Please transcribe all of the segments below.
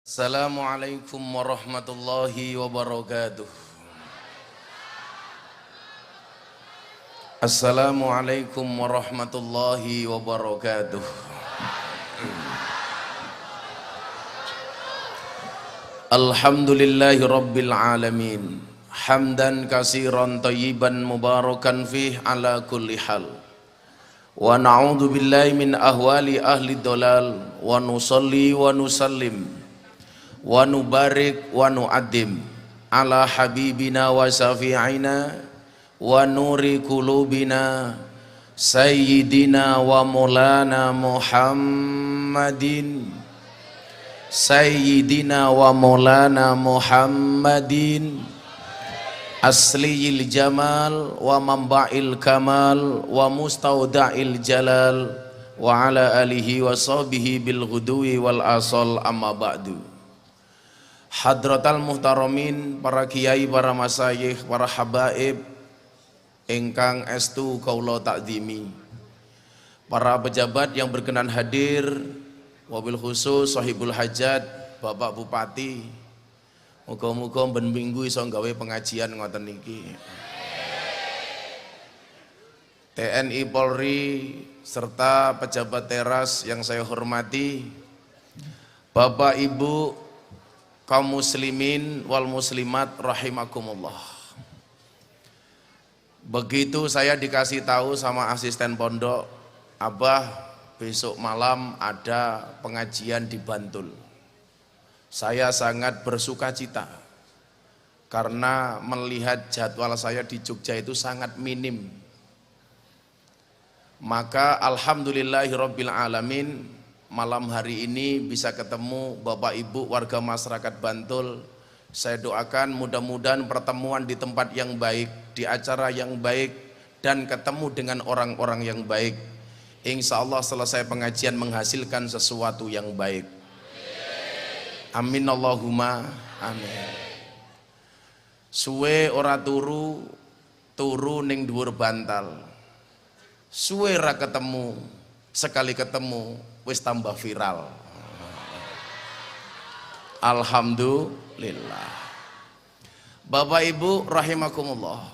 Assalamualaikum warahmatullahi wabarakatuh. Assalamualaikum warahmatullahi wabarakatuh. Alhamdulillahi rabbil alamin. Hamdan katsiran thayyiban mubarakan fih ala kulli hal. Wa na'udzu billahi min ahwali ahli dhalal wa nusalli wa nusallim wa nubarik wa nu'addim ala habibina wa syafi'ina wa nuri kulubina sayyidina wa maulana Muhammadin sayyidina wa maulana Muhammadin asliyil jamal wa manba'il kamal wa mustauda'il jalal wa ala alihi wa sahbihi bil ghudwi wal asal amma ba'du. Hadratal muhtaramin, para kiai, para masyayikh, para habaib ingkang estu kaula takdimi, para pejabat yang berkenan hadir, wabil khusus sahibul hajat Bapak Bupati, muga-muga ben minggu iso gawe pengajian ngoten niki. TNI Polri serta pejabat teras yang saya hormati, Bapak Ibu kaum muslimin wal muslimat rahimakumullah. Begitu saya dikasih tahu sama asisten pondok, Abah besok malam ada pengajian di Bantul, saya sangat bersuka cita karena melihat jadwal saya di Jogja itu sangat minim. Maka alhamdulillahirabbil alamin, malam hari ini bisa ketemu Bapak Ibu warga masyarakat Bantul. Saya doakan mudah-mudahan pertemuan di tempat yang baik, di acara yang baik, dan ketemu dengan orang-orang yang baik. Insya Allah selesai pengajian menghasilkan sesuatu yang baik. Amin Allahumma amin. Suwe ora turu ning dhuwur bantal. Suwe ra ketemu, sekali ketemu wis tambah viral. Alhamdulillah. Bapak Ibu rahimakumullah,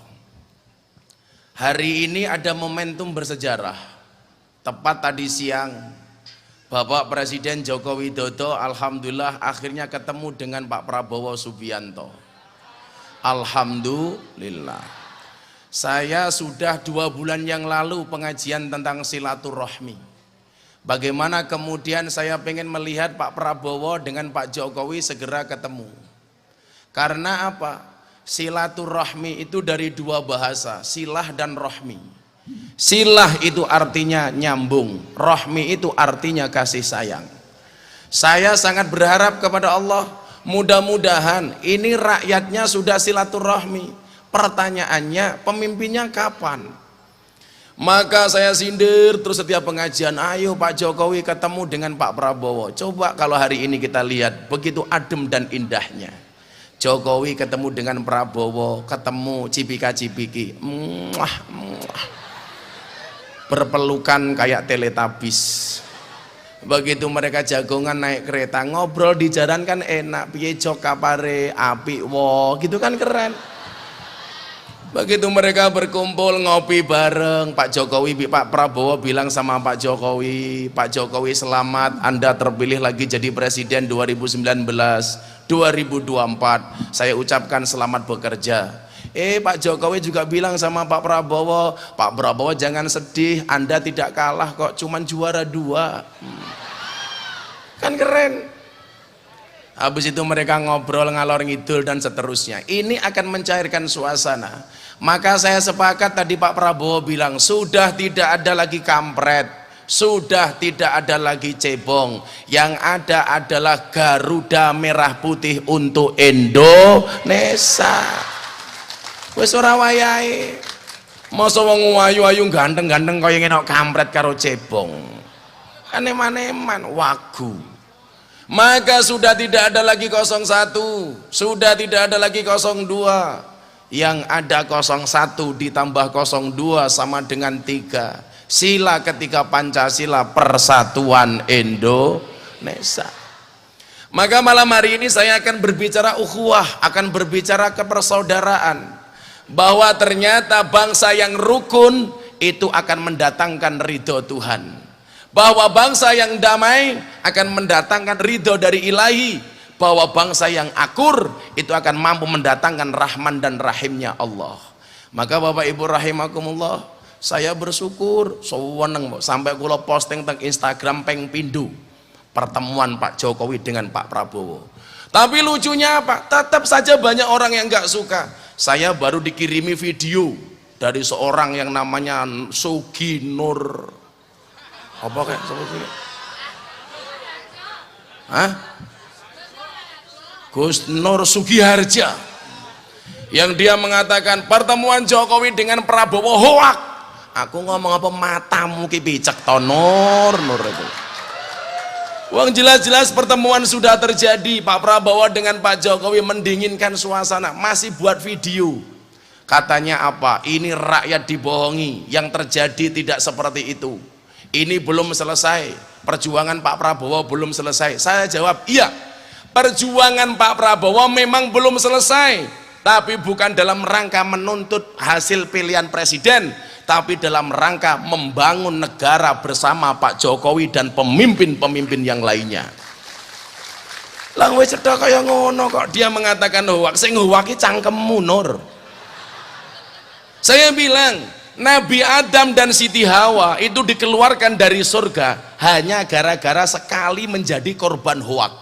hari ini ada momentum bersejarah. Tepat tadi siang Bapak Presiden Joko Widodo alhamdulillah akhirnya ketemu dengan Pak Prabowo Subianto. Alhamdulillah. Saya sudah 2 bulan yang lalu pengajian tentang silaturahmi. Bagaimana kemudian saya pengen melihat Pak Prabowo dengan Pak Jokowi segera ketemu. Karena apa? Silaturahmi itu dari 2 bahasa, silah dan rohmi. Silah itu artinya nyambung, rohmi itu artinya kasih sayang. Saya sangat berharap kepada Allah, mudah-mudahan ini rakyatnya sudah silaturahmi. Pertanyaannya, pemimpinnya kapan? Maka saya sindir terus setiap pengajian, ayo Pak Jokowi ketemu dengan Pak Prabowo. Coba kalau hari ini kita lihat begitu adem dan indahnya. Jokowi ketemu dengan Prabowo, ketemu cipika-cipiki, berpelukan kayak teletabis. Begitu mereka jagongan naik kereta, ngobrol di jalan kan enak, piye jok kapare, apik wo, gitu kan keren. Begitu mereka berkumpul ngopi bareng, Pak Jokowi, Pak Prabowo bilang sama Pak Jokowi, Pak Jokowi selamat, Anda terpilih lagi jadi presiden 2019, 2024, saya ucapkan selamat bekerja. Pak Jokowi juga bilang sama Pak Prabowo jangan sedih, Anda tidak kalah kok, cuman juara 2. Kan keren. Habis itu mereka ngobrol ngalor ngidul dan seterusnya. Ini akan mencairkan suasana. Maka saya sepakat tadi Pak Prabowo bilang, sudah tidak ada lagi kampret, sudah tidak ada lagi cebong, yang ada adalah Garuda Merah Putih untuk Indonesia. Wis ora wayahe. Masa wong ayu-ayu ganteng-ganteng kaya ngene kampret karo cebong. Eman-eman wagu. Maka sudah tidak ada lagi 01, sudah tidak ada lagi 02. Yang ada 01 ditambah 02 sama dengan 3. Sila ketiga Pancasila, persatuan Indonesia. Maka malam hari ini saya akan berbicara ukhuwah, akan berbicara kepersaudaraan, bahwa ternyata bangsa yang rukun itu akan mendatangkan ridho Tuhan, bahwa bangsa yang damai akan mendatangkan ridho dari Ilahi, bahwa bangsa yang akur itu akan mampu mendatangkan rahman dan rahimnya Allah. Maka Bapak Ibu rahimakumullah, saya bersyukur seneng sampai kula posting teng Instagram peng pindu pertemuan Pak Jokowi dengan Pak Prabowo. Tapi lucunya apa? Tetap saja banyak orang yang nggak suka. Saya baru dikirimi video dari seorang yang namanya Sugi Nur. Apa kayak seperti itu? Hah? Gus Nur Sugiharja, yang dia mengatakan pertemuan Jokowi dengan Prabowo hoak. Aku ngomong apa, matamu ki picek to Nur itu. Wong jelas-jelas pertemuan sudah terjadi, Pak Prabowo dengan Pak Jokowi mendinginkan suasana, masih buat video. Katanya apa? Ini rakyat dibohongi, yang terjadi tidak seperti itu. Ini belum selesai, perjuangan Pak Prabowo belum selesai. Saya jawab, iya, perjuangan Pak Prabowo memang belum selesai, tapi bukan dalam rangka menuntut hasil pilihan presiden, tapi dalam rangka membangun negara bersama Pak Jokowi dan pemimpin-pemimpin yang lainnya. Lah wis cedhak kaya ngono kok dia mengatakan hoak, sing hoak iki cangkemmu Nur. Saya bilang Nabi Adam dan Siti Hawa itu dikeluarkan dari surga hanya gara-gara sekali menjadi korban hoak.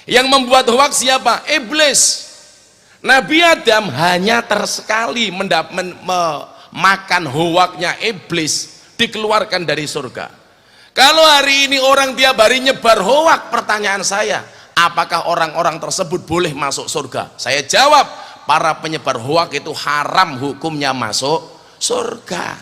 Yang membuat hoak siapa? Iblis. Nabi Adam hanya tersekali makan hoaknya iblis, dikeluarkan dari surga. Kalau hari ini orang tiap hari nyebar hoak, pertanyaan saya, apakah orang-orang tersebut boleh masuk surga? Saya jawab, para penyebar hoak itu haram hukumnya masuk surga.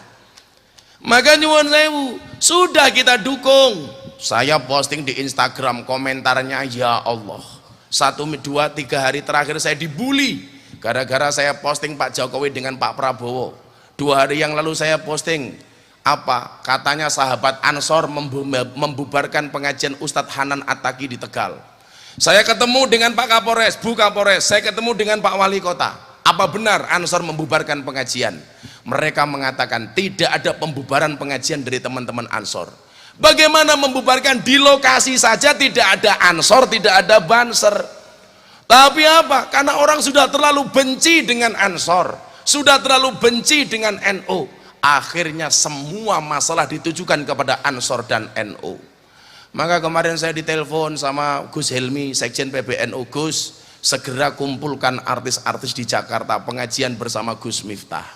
Maka nyuwun sewu, sudah kita dukung. Saya posting di Instagram, komentarnya ya Allah, 1, 2, 3 hari terakhir saya dibully gara-gara saya posting Pak Jokowi dengan Pak Prabowo. 2 hari yang lalu saya posting apa, katanya sahabat Ansor membubarkan pengajian Ustadz Hanan Attaqi di Tegal. Saya ketemu dengan Pak Kapolres, Bu Kapolres, saya ketemu dengan Pak Wali Kota. Apa benar Ansor membubarkan pengajian? Mereka mengatakan tidak ada pembubaran pengajian dari teman-teman Ansor. Bagaimana membubarkan? Di lokasi saja tidak ada Ansor, tidak ada Banser. Tapi apa? Karena orang sudah terlalu benci dengan Ansor, sudah terlalu benci dengan NU. Akhirnya semua masalah ditujukan kepada Ansor dan NU. Maka kemarin saya ditelepon sama Gus Helmi, Sekjen PBNU. Gus, segera kumpulkan artis-artis di Jakarta, pengajian bersama Gus Miftah.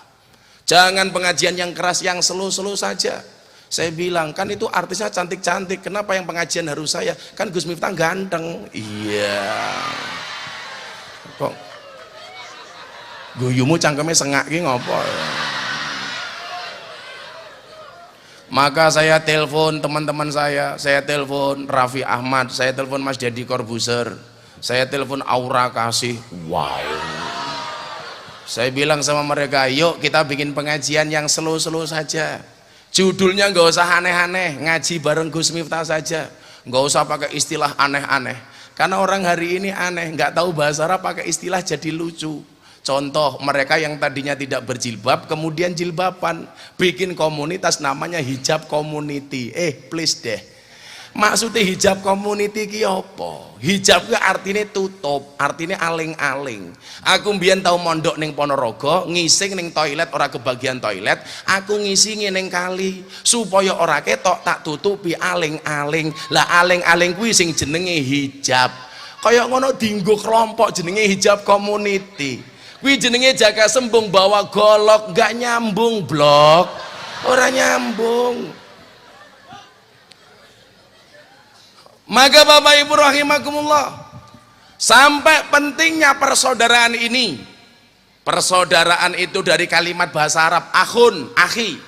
Jangan pengajian yang keras, yang slow-slow saja. Saya bilang, kan itu artisnya cantik-cantik, kenapa yang pengajian harus saya? Kan Gus Miftah ganteng. Iya. Kok guyumu cangkemnya sengak ki ngopo? Maka saya telepon teman-teman saya telepon Raffi Ahmad, saya telepon Mas Deddy Corbuzier, saya telepon Aura Kasih. Wow. Saya bilang sama mereka, yuk kita bikin pengajian yang slow-slow saja. Judulnya nggak usah aneh-aneh, ngaji bareng Gus Miftah saja, nggak usah pakai istilah aneh-aneh. Karena orang hari ini aneh, nggak tahu bahasa Arab, pakai istilah jadi lucu. Contoh, mereka yang tadinya tidak berjilbab kemudian jilbaban, bikin komunitas namanya hijab community. Please deh, maksudnya hijab community ki apa? Hijab ke artinya tutup, artinya aling-aling. Aku mbiyen tau mondok ning Ponorogo, ngising ning toilet ora kebagian toilet, aku ngisingi ning kali supaya ora ketok, tak tutupi aling-aling. Lah aling-aling kuwi sing jenenge hijab. Kaya ngono dienggo kelompok jenenge hijab community. Kuwi jenenge jaga sembung bawa golok, nggak nyambung blok, ora nyambung. Maka Bapak Ibu rahimakumullah, sampai pentingnya persaudaraan ini. Persaudaraan itu dari kalimat bahasa Arab akhun, akhi.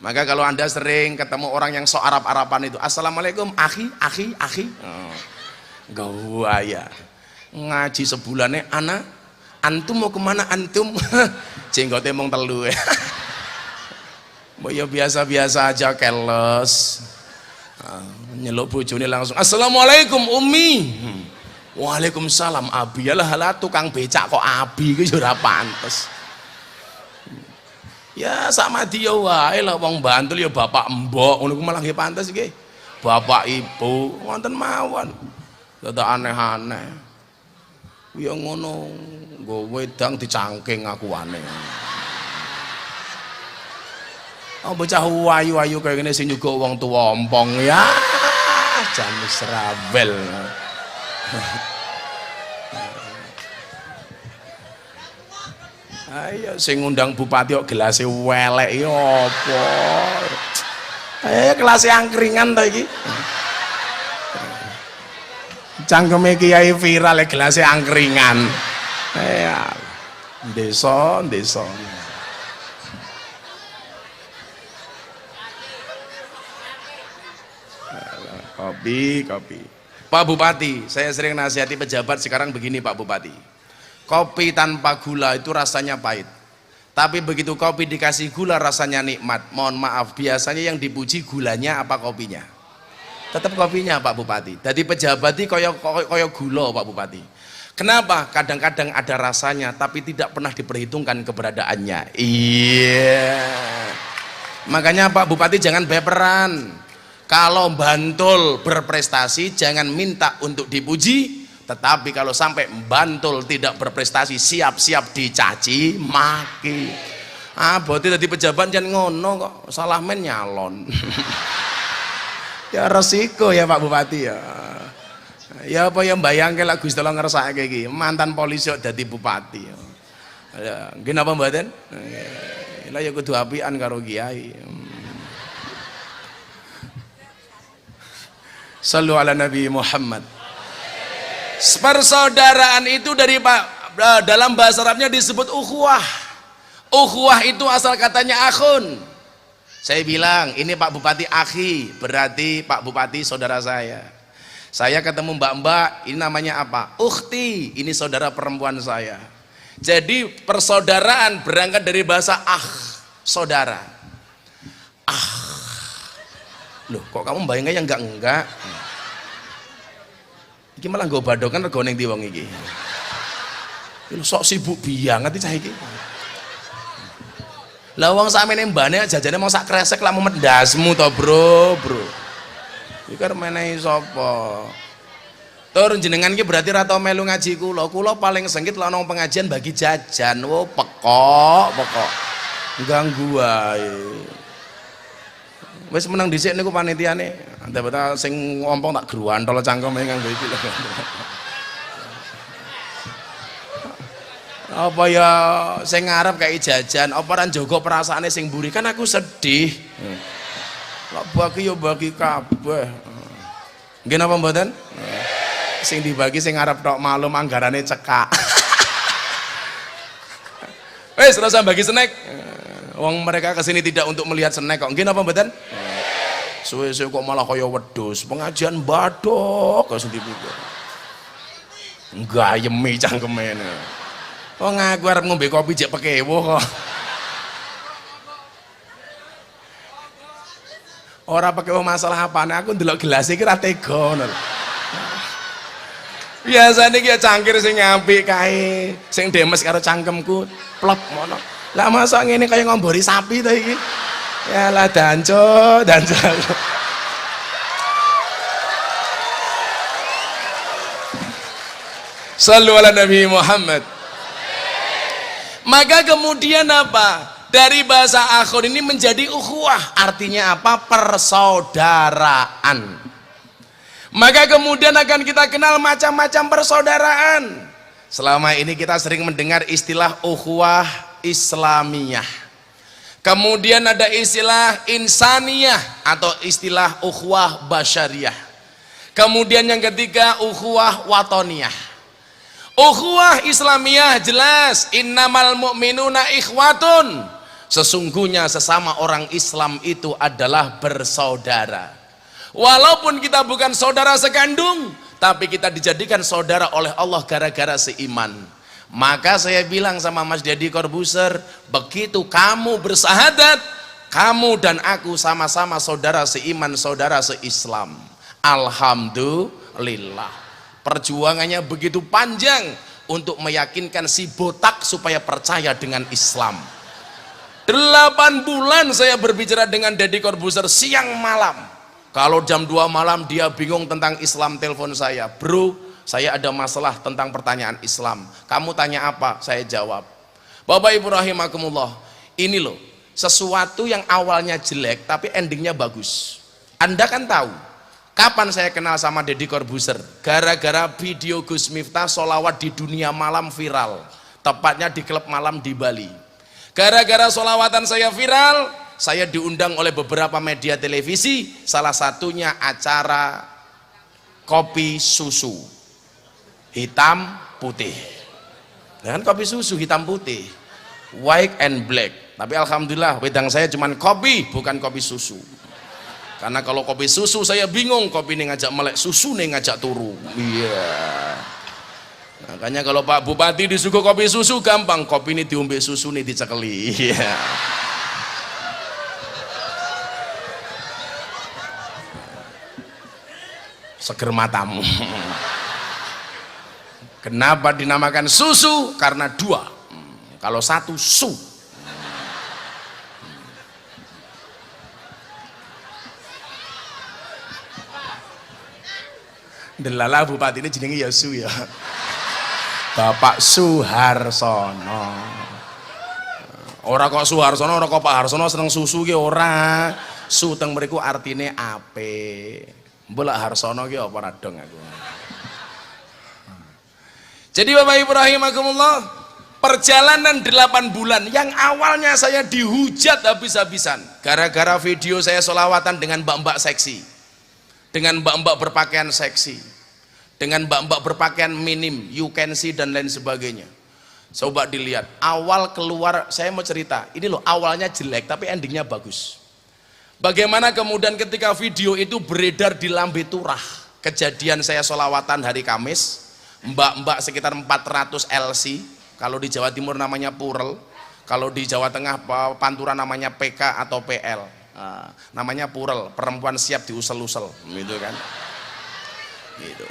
Maka kalau Anda sering ketemu orang yang sok Arab-Araban itu, assalamualaikum akhi, akhi, akhi. Gawaya. Ngaji sebulannya anak, antum mau kemana antum? Jenggotnya mong telu ya. Ya biasa-biasa aja, keles. Nyeluk bojone langsung assalamualaikum ummi. Waalaikumsalam Abi. Yalah tukang becak kok Abi ku ora pantes. Ya sama dia wae lah wong Bantul ya bapak mbok ngono ku malah nggih pantes nggih. Bapak ibu wonten mawon. Dadak aneh-aneh. Ya ngono, nggo wedang dicangking akuane. Oh bocah ayu-ayu kaya ngene sing nyuguh wong tuwa ompong ya. Jan wis rabel. Ayo sing ngundang bupati kok gelase welek ya apa? Kelas angkringan ta iki. Cangkeme kiai viral gelase angkringan. Ya. Desa. Kopi. Pak Bupati, saya sering nasihati pejabat sekarang begini Pak Bupati. Kopi tanpa gula itu rasanya pahit. Tapi begitu kopi dikasih gula rasanya nikmat. Mohon maaf, biasanya yang dipuji gulanya apa kopinya? Tetap kopinya Pak Bupati. Jadi pejabat ini koyo gula Pak Bupati. Kenapa? Kadang-kadang ada rasanya tapi tidak pernah diperhitungkan keberadaannya. Iya. Makanya Pak Bupati jangan baperan. Kalau Bantul berprestasi jangan minta untuk dipuji, tetapi kalau sampai Bantul tidak berprestasi siap-siap dicaci maki. Bote dadi pejabat jangan ngono kok, salah men nyalon. Ya resiko ya Pak Bupati ya. Ya apa yang bayangke lek Gusti Allah ngersake iki, mantan polisi kok dadi bupati. Ya, nggih napa mboten? Lah ya kudu apian karo kiai. Sallu ala Nabi Muhammad. Persaudaraan itu dari dalam bahasa Arabnya disebut ukhuwah. Ukhuwah itu asal katanya akhun. Saya bilang ini Pak Bupati akhi, berarti Pak Bupati saudara saya. Saya ketemu mbak-mbak, ini namanya apa? Ukhti, ini saudara perempuan saya. Jadi persaudaraan berangkat dari bahasa saudara. Loh kok kamu bayangnya yang enggak? Iki malah nggo badokan rego ning ndi wong iki. Lu sok sibuk banget cah iki. Lah wong sakmene mbane jajane mau sak kresek lah mumet ndasmu to, Bro. Iki arep menehi sapa? Tur jenengan iki berarti ra tau melu ngaji kula. Kula paling sengit lah nang pengajian bagi jajan. Wo pekok. Ganggu wae. Wis menang dhisik niku panitiane. Antara sing ngompong tak gruwantol cangkeme kanggo iki lho. Apa ya sing ngarep kayak jajan, apa ora njogo perasaane sing mburi kan aku sedih. Lah bagi yo bagi kabeh. Nggih napa mboten? Sing dibagi sing ngarep tok malum anggarane cekak. Wis rasa bagi snack. Wong mereka kesini tidak untuk melihat snack kok. Nggih napa mboten? Suwe-suwe kok malah kaya wedhus. Pengajian badok kok sendiri. Gayemi cangkeme. Wong aku arep ngombe kopi jek pekewo kok. Ora pekewo masalah apane, aku ndelok gelas iki ra tega ngono. Biasane ki cangkir sing apik kae, sing demes karo cangkemku, plop ngono. Lah masa ngene kaya ngombori sapi ta iki? Yalah danco. Sallu ala Nabi Muhammad. Maka kemudian apa? Dari bahasa akhir ini menjadi ukhuwah. Artinya apa? Persaudaraan. Maka kemudian akan kita kenal macam-macam persaudaraan. Selama ini kita sering mendengar istilah ukhuwah Islamiyah. Kemudian ada istilah insaniyah atau istilah ukhuwah basyariyah. Kemudian yang ketiga ukhuwah watoniyah. Ukhuwah Islamiyah jelas, innamal mu'minuna ikhwatun. Sesungguhnya sesama orang Islam itu adalah bersaudara. Walaupun kita bukan saudara sekandung, tapi kita dijadikan saudara oleh Allah gara-gara seiman. Maka saya bilang sama Mas Deddy Corbuzier, begitu kamu bersahadat, kamu dan aku sama-sama saudara seiman, saudara seislam. Alhamdulillah. Perjuangannya begitu panjang untuk meyakinkan si botak supaya percaya dengan Islam. 8 bulan saya berbicara dengan Deddy Corbuzier siang malam. Kalau jam 2 malam dia bingung tentang Islam, telepon saya, bro saya ada masalah tentang pertanyaan Islam, kamu tanya apa? Saya jawab. Bapak Ibu rahimakumullah, ini loh sesuatu yang awalnya jelek tapi endingnya bagus. Anda kan tahu kapan saya kenal sama Deddy Corbuzier? Gara-gara video Gus Miftah sholawat di dunia malam viral, tepatnya di klub malam di Bali. Gara-gara sholawatan saya viral, saya diundang oleh beberapa media televisi, salah satunya acara kopi susu hitam putih. Dengan kopi susu hitam putih, white and black. Tapi alhamdulillah wedang saya cuman kopi, bukan kopi susu. Karena kalau kopi susu saya bingung, kopi ini ngajak melek, susu ini ngajak turu. Iya. Makanya kalau Pak Bupati disuguh kopi susu gampang, kopi ini diombe, susu ini dicekeli. Iya. Seger matamu. Kenapa dinamakan susu? Karena 2. Kalau 1 su. Delala bupati ini jenenge ya su ya. Bapak Suharsono. Ora kok Suharsono, ora kok Pak Harsono seneng susu ki ora. Su teng mriku artine apik. Mbok Harsono ki apa radong aku. Jadi Bapak Ibu rahimakumullah, perjalanan 8 bulan yang awalnya saya dihujat habis-habisan gara-gara video saya sholawatan dengan mbak-mbak seksi, dengan mbak-mbak berpakaian seksi, dengan mbak-mbak berpakaian minim, you can see dan lain sebagainya. Coba dilihat awal keluar, saya mau cerita ini loh, awalnya jelek tapi endingnya bagus. Bagaimana kemudian ketika video itu beredar di Lambe Turah, kejadian saya sholawatan hari Kamis, mbak-mbak sekitar 400 LC, kalau di Jawa Timur namanya Purel, kalau di Jawa Tengah Pantura namanya PK atau PL, namanya Purel, perempuan siap diusel-usel gitu kan gitu.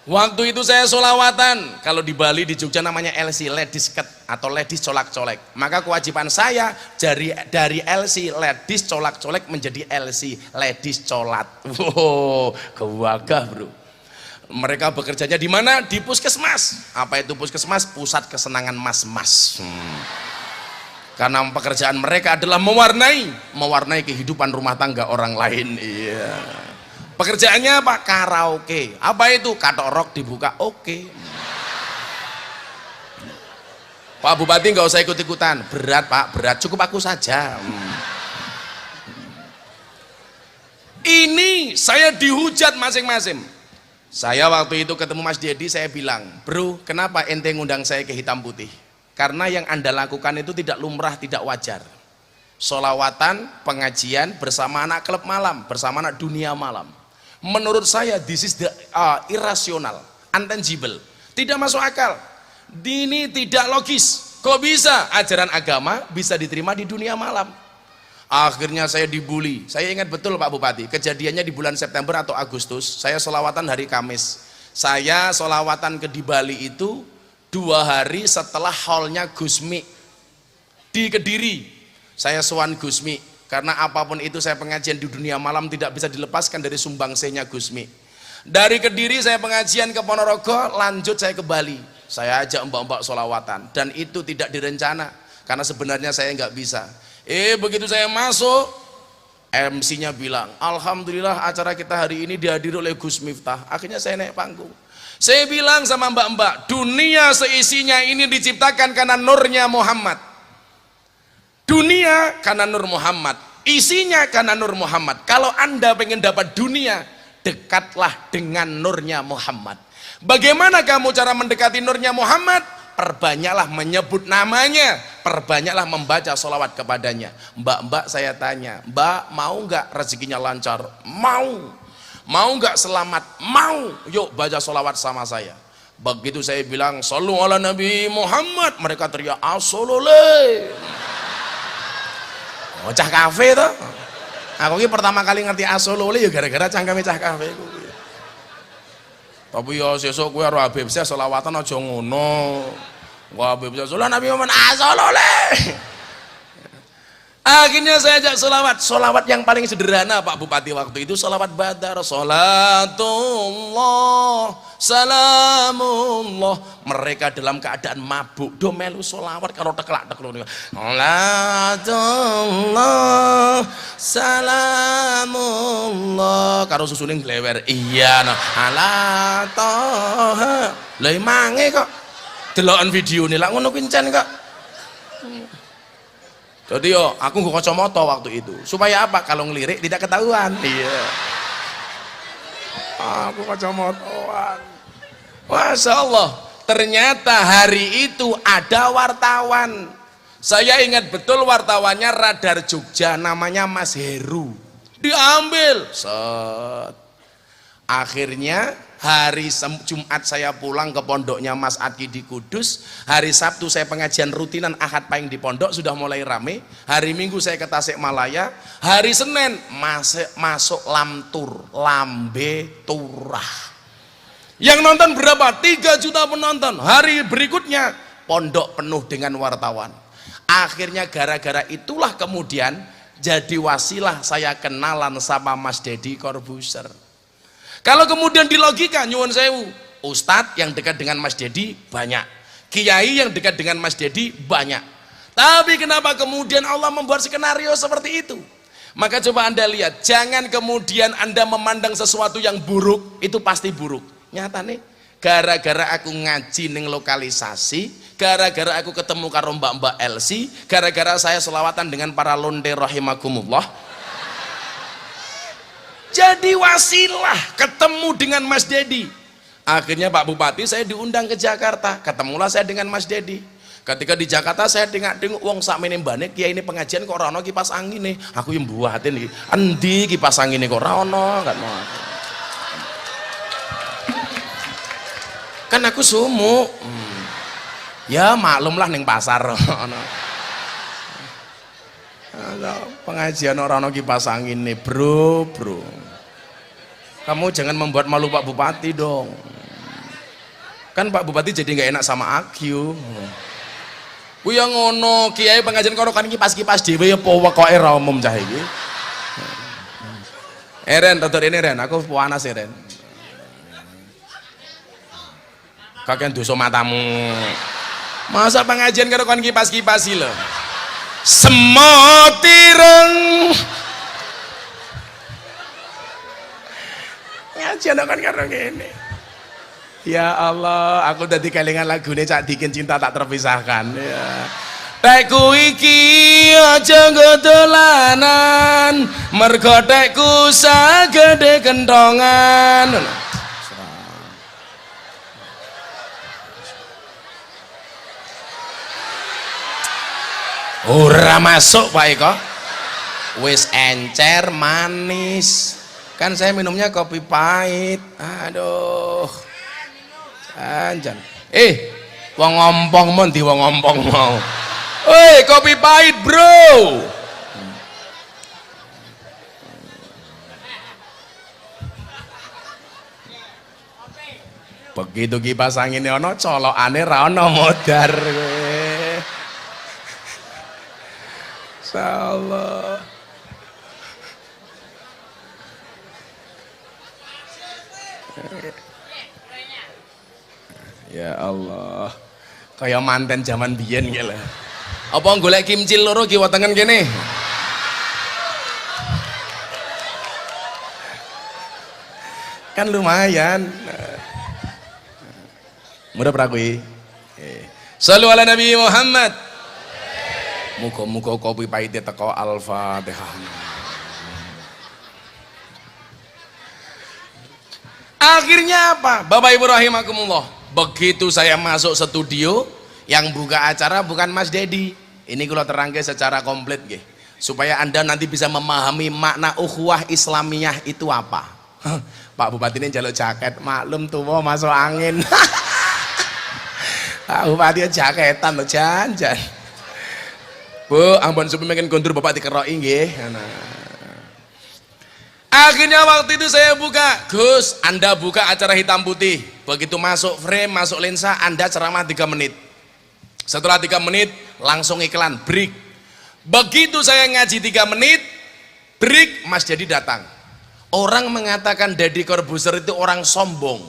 Waktu itu saya sholawatan, kalau di Bali di Jogja namanya LC, ladies cut atau ladies colak-colek. Maka kewajiban saya dari LC ladies colak-colek menjadi LC ladies colat. Wow, kewagah bro. Mereka bekerjanya di mana? Di puskesmas. Apa itu puskesmas? Pusat kesenangan mas-mas. Karena pekerjaan mereka adalah mewarnai kehidupan rumah tangga orang lain. Iya. Pekerjaannya apa? Karaoke. Apa itu? Katok rock dibuka. Oke. Pak Bupati nggak usah ikut-ikutan. Berat Pak, berat. Cukup aku saja. Ini saya dihujat masing-masing. Saya waktu itu ketemu Mas Deddy, saya bilang, bro, kenapa ente ngundang saya ke hitam putih? Karena yang Anda lakukan itu tidak lumrah, tidak wajar. Sholawatan, pengajian bersama anak klub malam, bersama anak dunia malam. Menurut saya this is the irrasional, intangible, tidak masuk akal. Ini tidak logis. Kok bisa ajaran agama bisa diterima di dunia malam? Akhirnya saya dibully. Saya ingat betul Pak Bupati, kejadiannya di bulan September atau Agustus. Saya sholawatan hari Kamis. Saya sholawatan di Bali itu 2 hari setelah haulnya Gusmi di Kediri. Saya sowan Gusmi, karena apapun itu saya pengajian di dunia malam tidak bisa dilepaskan dari sumbangsihnya Gusmi. Dari Kediri saya pengajian ke Ponorogo, lanjut saya ke Bali. Saya ajak mbak-mbak sholawatan, dan itu tidak direncana karena sebenarnya saya nggak bisa. Begitu saya masuk, MC-nya bilang, alhamdulillah acara kita hari ini dihadiri oleh Gus Miftah. Akhirnya saya naik panggung. Saya bilang sama mbak-mbak, dunia seisinya ini diciptakan karena nurnya Muhammad. Dunia karena nur Muhammad, isinya karena nur Muhammad. Kalau Anda pengen dapat dunia, dekatlah dengan nurnya Muhammad. Bagaimana kamu cara mendekati nurnya Muhammad? Perbanyaklah menyebut namanya, perbanyaklah membaca sholawat kepadanya. Mbak-mbak saya tanya, mbak mau nggak rezekinya lancar? Mau nggak selamat? Mau. Yuk baca sholawat sama saya. Begitu saya bilang shollu ala Nabi Muhammad, mereka teriak as-solole. Oh, cah kafe tuh. Aku ini pertama kali ngerti as-solole ya gara-gara cangkeme cah kafe. Tapi ya sesuk kowe karo Habib Syekh selawatan aja ngono. Wah Habib Syekh Nabi Muhammad sallallahu. Akhirnya saya ajak solawat yang paling sederhana Pak Bupati waktu itu, solawat badar, salatullah, salamullah. Mereka dalam keadaan mabuk, do melu solawat kalau tekelak-tekeluk. Salatullah, salamullah. Karo susuning glewer, iya no. Ala toha. Lah mange kok. Deloken video nih lah ngono kincen kok. Jadi yo, aku nggak kacamata waktu itu. Supaya apa? Kalau ngelirik tidak ketahuan. Iya. Aku kacamataan. Masya Allah. Ternyata hari itu ada wartawan. Saya ingat betul wartawannya Radar Jogja, namanya Mas Heru. Diambil. Set. Akhirnya hari Jumat saya pulang ke pondoknya Mas Adki di Kudus. Hari Sabtu saya pengajian rutinan Ahad Pahing di pondok, sudah mulai rame. Hari Minggu saya ke Tasikmalaya. Hari Senin masuk Lamtur, Lambe Turah. Yang nonton berapa? 3 juta penonton. Hari berikutnya pondok penuh dengan wartawan. Akhirnya gara-gara itulah kemudian jadi wasilah saya kenalan sama Mas Deddy Corbuzier. Kalau kemudian di logika nyuwun sewu, ustadz yang dekat dengan Mas Deddy banyak, kiai yang dekat dengan Mas Deddy banyak. Tapi kenapa kemudian Allah membuat skenario seperti itu? Maka coba Anda lihat, jangan kemudian Anda memandang sesuatu yang buruk itu pasti buruk. Nyata nih, gara-gara aku ngaji ning lokalisasi, gara-gara aku ketemu karo mbak-mbak Elsi, gara-gara saya selawatan dengan para lonte rahimakumullah, jadi wasilah ketemu dengan Mas Deddy. Akhirnya Pak Bupati saya diundang ke Jakarta, ketemulah saya dengan Mas Deddy. Ketika di Jakarta saya tengok wong sakmene mbane kiai ini pengajian kok ora ono kipas angin nih. Aku yang buatin iki. Endi kipas angin kok ora ono, kan mau. Kan aku sumuk. Ya maklumlah ning pasar ono. Pengajian orang ono kipas angin nih bro. Kamu jangan membuat malu Pak Bupati dong. Kan Pak Bupati jadi nggak enak sama aku. Ku yang ngono kiai pengajian kono kan kipas dhewe ya pokoke ra umum cah iki. Ren tutur ini Ren, aku panas Ren. Kakek dosa matamu. Masa pengajian karo kon kipas-kipasi lho. Semotireng ngajian kan karo ngene. Ya Allah, aku dadi kelingan lagune Cak Dikin Cinta Tak Terpisahkan ya. Tekku iki aja ngedolanan, mergo tekku sagede kentongan. Ora masuk Pak Eko. Wis encer manis. Kan saya minumnya kopi pahit. Aduh. Jangan. Wong ngompong mon di wong ngompong mau. Kopi pahit, Bro. Begitu kipas angin ono colokane ra ono modar kowe. Insyaallah. Ya Allah. Kayak manten zaman biyen ki lho. Apa golek kimcil loro kiwa tengen kene? Kan lumayan. Mudah prakui. Shallu ala Nabi Muhammad. Muga-muga kopi pahitnya teko Al-Fatihah. Akhirnya apa? Bapak Ibu rahimakumullah. Begitu saya masuk studio, yang buka acara bukan Mas Deddy. Ini kalau terangkai secara komplit nggih. Supaya Anda nanti bisa memahami makna ukhuwah Islamiyah itu apa. Pak Bupati ini jaluk jaket, maklum tuwa masuk angin. Pak Bupati jaketan lo janjan. Bu, ampun supaya makin kondur Bapak dikeroki nggih. Akhirnya waktu itu saya buka, Gus, Anda buka acara hitam putih. Begitu masuk frame, masuk lensa, Anda ceramah 3 menit. Setelah 3 menit, langsung iklan, break. Begitu saya ngaji 3 menit, break, Mas Dedi datang. Orang mengatakan Deddy Corbuzier itu orang sombong.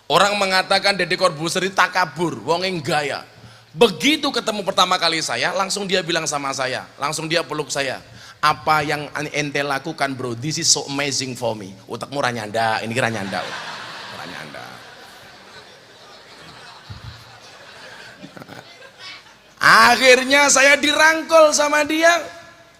Orang mengatakan Deddy Corbuzier itu takabur, wongeng gaya. Begitu ketemu pertama kali saya, langsung dia bilang sama saya, langsung dia peluk saya. Apa yang ente lakukan bro, this is so amazing for me. Utakmu ranyanda, ini kira nyanda. Ranyanda. Akhirnya saya dirangkul sama dia.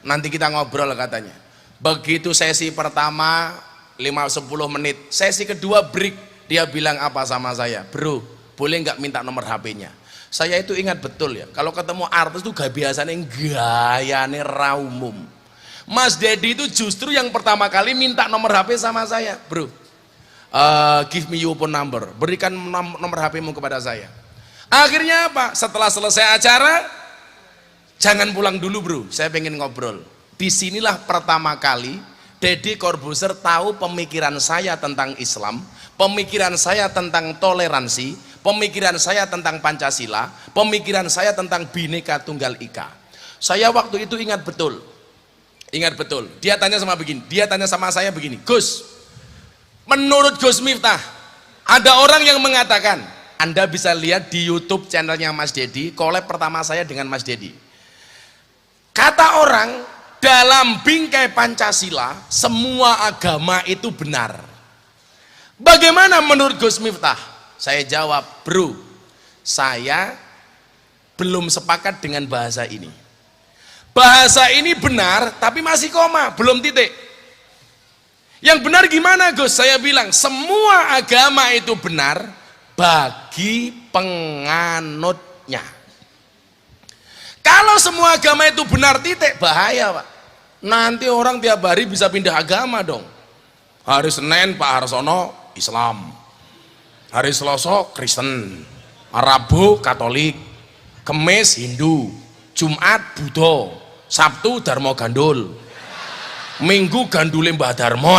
Nanti kita ngobrol katanya. Begitu sesi pertama 5-10 menit, sesi kedua break. Dia bilang apa sama saya, bro, boleh nggak minta nomor HP-nya? Saya itu ingat betul ya, kalau ketemu artis itu gak biasanya gayane ra umum. Mas Dedi itu justru yang pertama kali minta nomor HP sama saya, bro, give me your phone number, berikan nomor HP-mu kepada saya. Akhirnya apa? Setelah selesai acara, jangan pulang dulu bro, saya pengen ngobrol. Disinilah pertama kali Deddy Corbuzier tahu pemikiran saya tentang Islam, pemikiran saya tentang toleransi, pemikiran saya tentang Pancasila, pemikiran saya tentang Bhinneka Tunggal Ika. Saya waktu itu ingat betul. Dia tanya sama saya begini, Gus, menurut Gus Miftah, ada orang yang mengatakan, Anda bisa lihat di YouTube channelnya Mas Dedi, collab pertama saya dengan Mas Dedi. Kata orang, dalam bingkai Pancasila, semua agama itu benar. Bagaimana menurut Gus Miftah? Saya jawab, bro, saya belum sepakat dengan bahasa ini. Bahasa ini benar, tapi masih koma, belum titik. Yang benar gimana Gus? Saya bilang, semua agama itu benar bagi penganutnya. Kalau semua agama itu benar titik, bahaya Pak. Nanti orang tiap hari bisa pindah agama dong. Hari Senin Pak Harsono Islam, hari Selasa Kristen, Rabu Katolik, Kemis Hindu, Jumat Buddha, Sabtu Darmo Gandul, Minggu Gandule Mbah Darmo.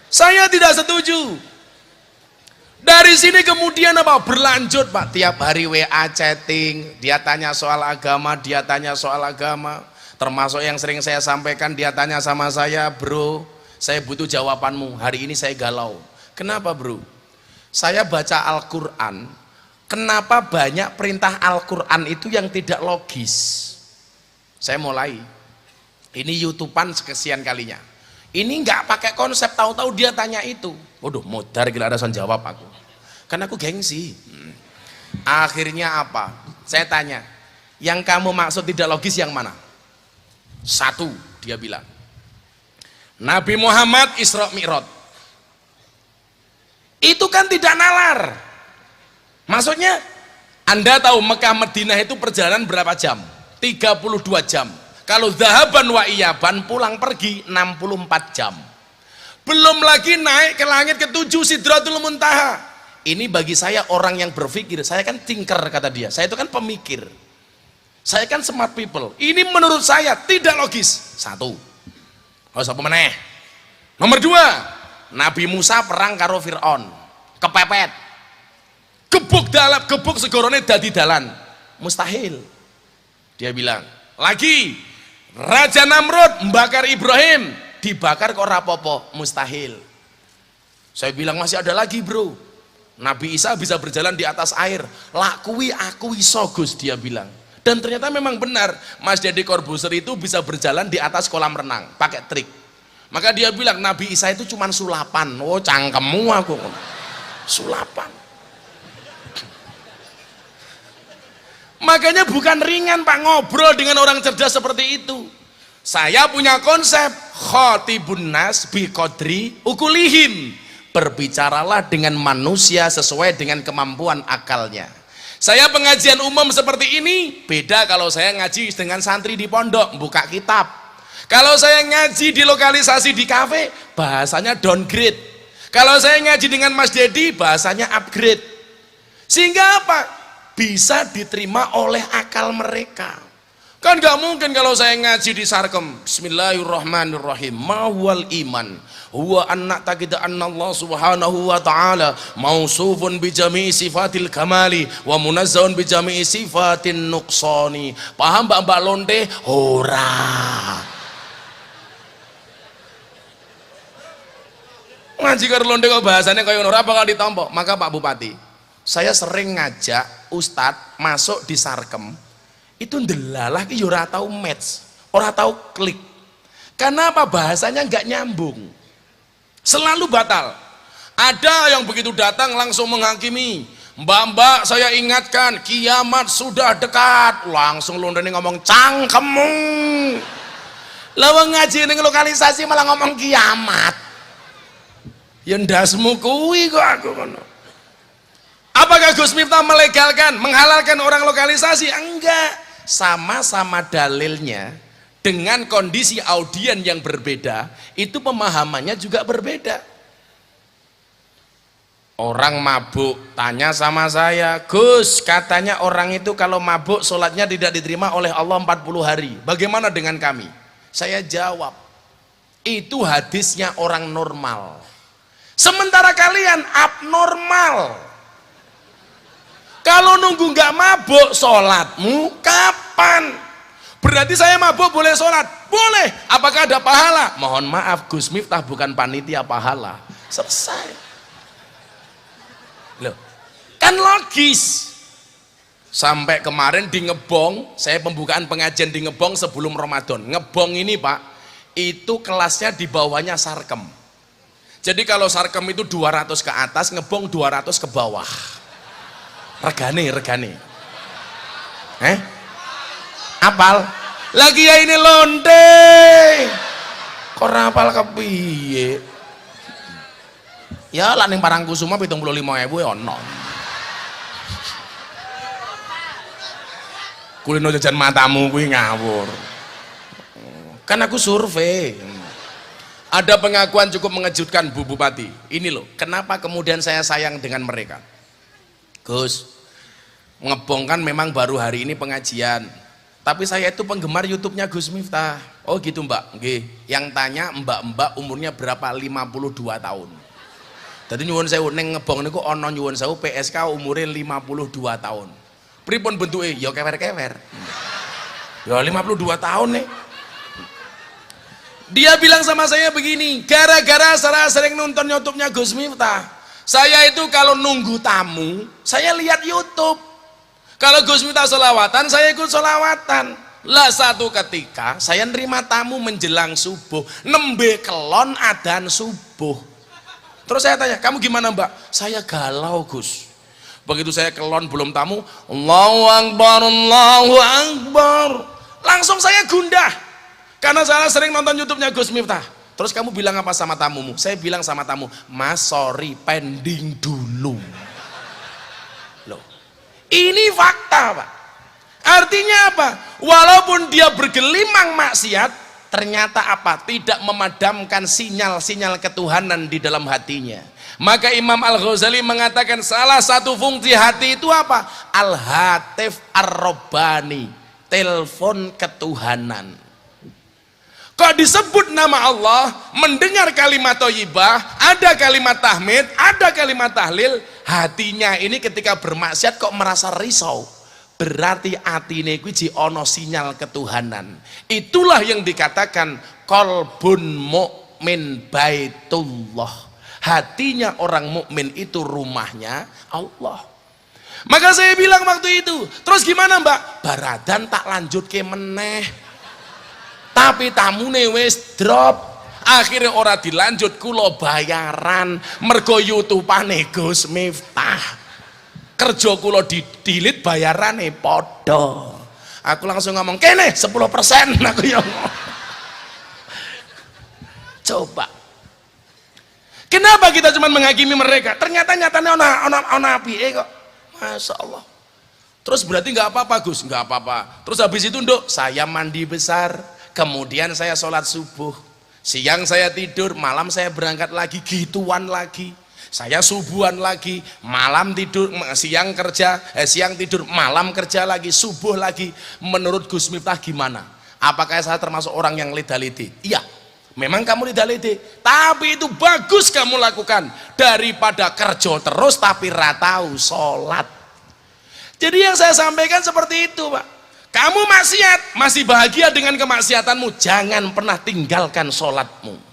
Saya tidak setuju. Dari sini kemudian apa? Berlanjut Pak, tiap hari WA chatting, dia tanya soal agama, termasuk yang sering saya sampaikan, dia tanya sama saya, bro, saya butuh jawabanmu, hari ini saya galau. Kenapa bro? Saya baca Al-Quran, kenapa banyak perintah Al-Quran itu yang tidak logis? Saya mulai, ini YouTubean sekian kalinya, ini nggak pakai konsep, tahu-tahu dia tanya itu. Waduh, modar gila, ada jawab aku, karena aku gengsi. Akhirnya apa? Saya tanya, yang kamu maksud tidak logis yang mana? Satu, dia bilang, Nabi Muhammad Isra Mi'raj itu kan tidak nalar. Maksudnya, Anda tahu Mekah Madinah itu perjalanan berapa jam? 32 jam. Kalau zahaban wa iyaban, pulang pergi 64 jam. Belum lagi naik ke langit ke-7 Sidratul Muntaha. Ini bagi saya orang yang berpikir, saya kan thinker kata dia, saya itu kan pemikir, saya kan smart people. Ini menurut saya tidak logis. Satu, apa meneh? Nomor dua, Nabi Musa perang karo Fir'aun, kepepet, gebuk segorone dadi dalan, mustahil. Dia bilang lagi, Raja Namrud membakar Ibrahim, dibakar kok rapopo, mustahil. Saya bilang masih ada lagi bro, Nabi Isa bisa berjalan di atas air, lakui aku iso Gus, dia bilang. Dan ternyata memang benar, Mas Deddy Corbuzier itu bisa berjalan di atas kolam renang pakai trik. Maka dia bilang Nabi Isa itu cuma sulapan. Oh cangkemmu aku, sulapan. Makanya bukan ringan Pak ngobrol dengan orang cerdas seperti itu. Saya punya konsep khotibun nas bi qadri ukulihim, berbicaralah dengan manusia sesuai dengan kemampuan akalnya. Saya pengajian umum seperti ini beda kalau saya ngaji dengan santri di pondok buka kitab. Kalau saya ngaji di lokalisasi di kafe bahasanya downgrade. Kalau saya ngaji dengan Mas Dedi bahasanya upgrade. Sehingga apa? Bisa diterima oleh akal mereka. Kan nggak mungkin kalau saya ngaji di sarkem. Bismillahirrahmanirrahim. Mahwal iman huwa anna taqida anna Allah subhanahu wa ta'ala mausufun bi jami'i sifatil kamali wa munazzahun bi jami'i sifatin nuqsani. Paham Mbak Lonte? Ora. Ngaji karo Lonte kok bahasanya kaya ngono, ora bakal ditampa. Maka Pak Bupati, saya sering ngajak ustadz masuk di sarkem. Itu ndelalah ki ora tau match, ora tau klik. Karena apa? Bahasanya nggak nyambung. Selalu batal. Ada yang begitu datang langsung menghakimi. Mbak-mbak, saya ingatkan, kiamat sudah dekat. Langsung Londone ngomong cangkemmu. Lawang ngaji ning lokalisasi malah ngomong kiamat. Ya ndasmu kuwi kok aku ngono. Apakah Gus Miftah melegalkan, menghalalkan orang lokalisasi? Enggak. Sama-sama dalilnya dengan kondisi audien yang berbeda, itu pemahamannya juga berbeda. Orang mabuk tanya sama saya, Gus, katanya orang itu kalau mabuk sholatnya tidak diterima oleh Allah 40 hari, bagaimana dengan kami? Saya jawab, itu hadisnya orang normal, sementara kalian abnormal. Kalau nunggu nggak mabuk sholatmu kapan? Berarti saya mabuk boleh sholat? Boleh. Apakah ada pahala? Mohon maaf, Gus Miftah bukan panitia pahala. Selesai. Loh, kan logis. Sampai kemarin di Ngebong, saya pembukaan pengajian di Ngebong sebelum Ramadan. Ngebong ini Pak, itu kelasnya di bawahnya sarkem. Jadi kalau sarkem itu 200 ke atas, Ngebong 200 ke bawah. Regane apal lagi ya ini Lonte kok apal kepiye ya lah ning Parangkusuma 75.000 ya ono kulino jajan matamu kuwi ngawur kan aku survei. Ada pengakuan cukup mengejutkan Bu Bupati ini loh, kenapa kemudian saya sayang dengan mereka. Gus, Ngebong kan memang baru hari ini pengajian, tapi saya itu penggemar YouTube-nya Gus Miftah. Oh gitu Mbak, nggih. Yang tanya mbak-mbak umurnya berapa? 52 tahun. Jadi nyuwun sewu ning Ngebong niku ana nyuwun sewu PSK umure 52 tahun. Pripun bentuke? Ya kewer-kewer. Ya 52 tahun nih. Dia bilang sama saya begini, gara-gara saya sering nonton YouTube-nya Gus Miftah. Saya itu kalau nunggu tamu, saya lihat YouTube. Kalau Gus Miftah sholawatan, saya ikut sholawatan. Lah satu ketika, saya nerima tamu menjelang subuh, nembe kelon adzan subuh. Terus saya tanya, kamu gimana Mbak? Saya galau Gus. Begitu saya kelon belum tamu, Allahu Akbar, Allahu Akbar. Langsung saya gundah. Karena saya sering nonton YouTube-nya Gus Miftah. Terus kamu bilang apa sama tamumu? Saya bilang sama tamu, Mas sorry pending dulu. Loh, ini fakta Pak. Artinya apa? Walaupun dia bergelimang maksiat, ternyata apa? Tidak memadamkan sinyal-sinyal ketuhanan di dalam hatinya. Maka Imam Al-Ghazali mengatakan salah satu fungsi hati itu apa? Al-Hatif Ar-Rabbani, telepon ketuhanan. Kok disebut nama Allah, mendengar kalimat thayyibah, ada kalimat tahmid, ada kalimat tahlil, hatinya ini ketika bermaksiat kok merasa risau. Berarti atine kuwi ji ana sinyal ketuhanan. Itulah yang dikatakan qalbun mukmin baitullah. Hatinya orang mukmin itu rumahnya Allah. Maka saya bilang waktu itu, terus gimana Mbak? Baradan tak lanjut ke meneh. Tapi tamune wis drop, akhirnya ora dilanjut, kulo bayaran mergo YouTube-ane Gus Miftah. Kerja kulo didilit bayarane podo. Aku langsung ngomong kene 10% aku yang coba. Kenapa kita cuma menghakimi mereka? Ternyata nyatanya ona apike kok. Masya Allah. Terus berarti nggak apa-apa Gus? Nggak apa-apa. Terus habis itu Nduk, saya mandi besar. Kemudian saya sholat subuh, siang saya tidur, malam saya berangkat lagi, gituan lagi. Saya subuhan lagi, malam tidur, siang kerja, siang tidur, malam kerja lagi, subuh lagi. Menurut Gus Miftah gimana? Apakah saya termasuk orang yang lidah-lidih? Iya, memang kamu lidah-lidih, tapi itu bagus kamu lakukan daripada kerja terus tapi ratau sholat. Jadi yang saya sampaikan seperti itu, Pak. Kamu maksiat, masih bahagia dengan kemaksiatanmu, jangan pernah tinggalkan sholatmu.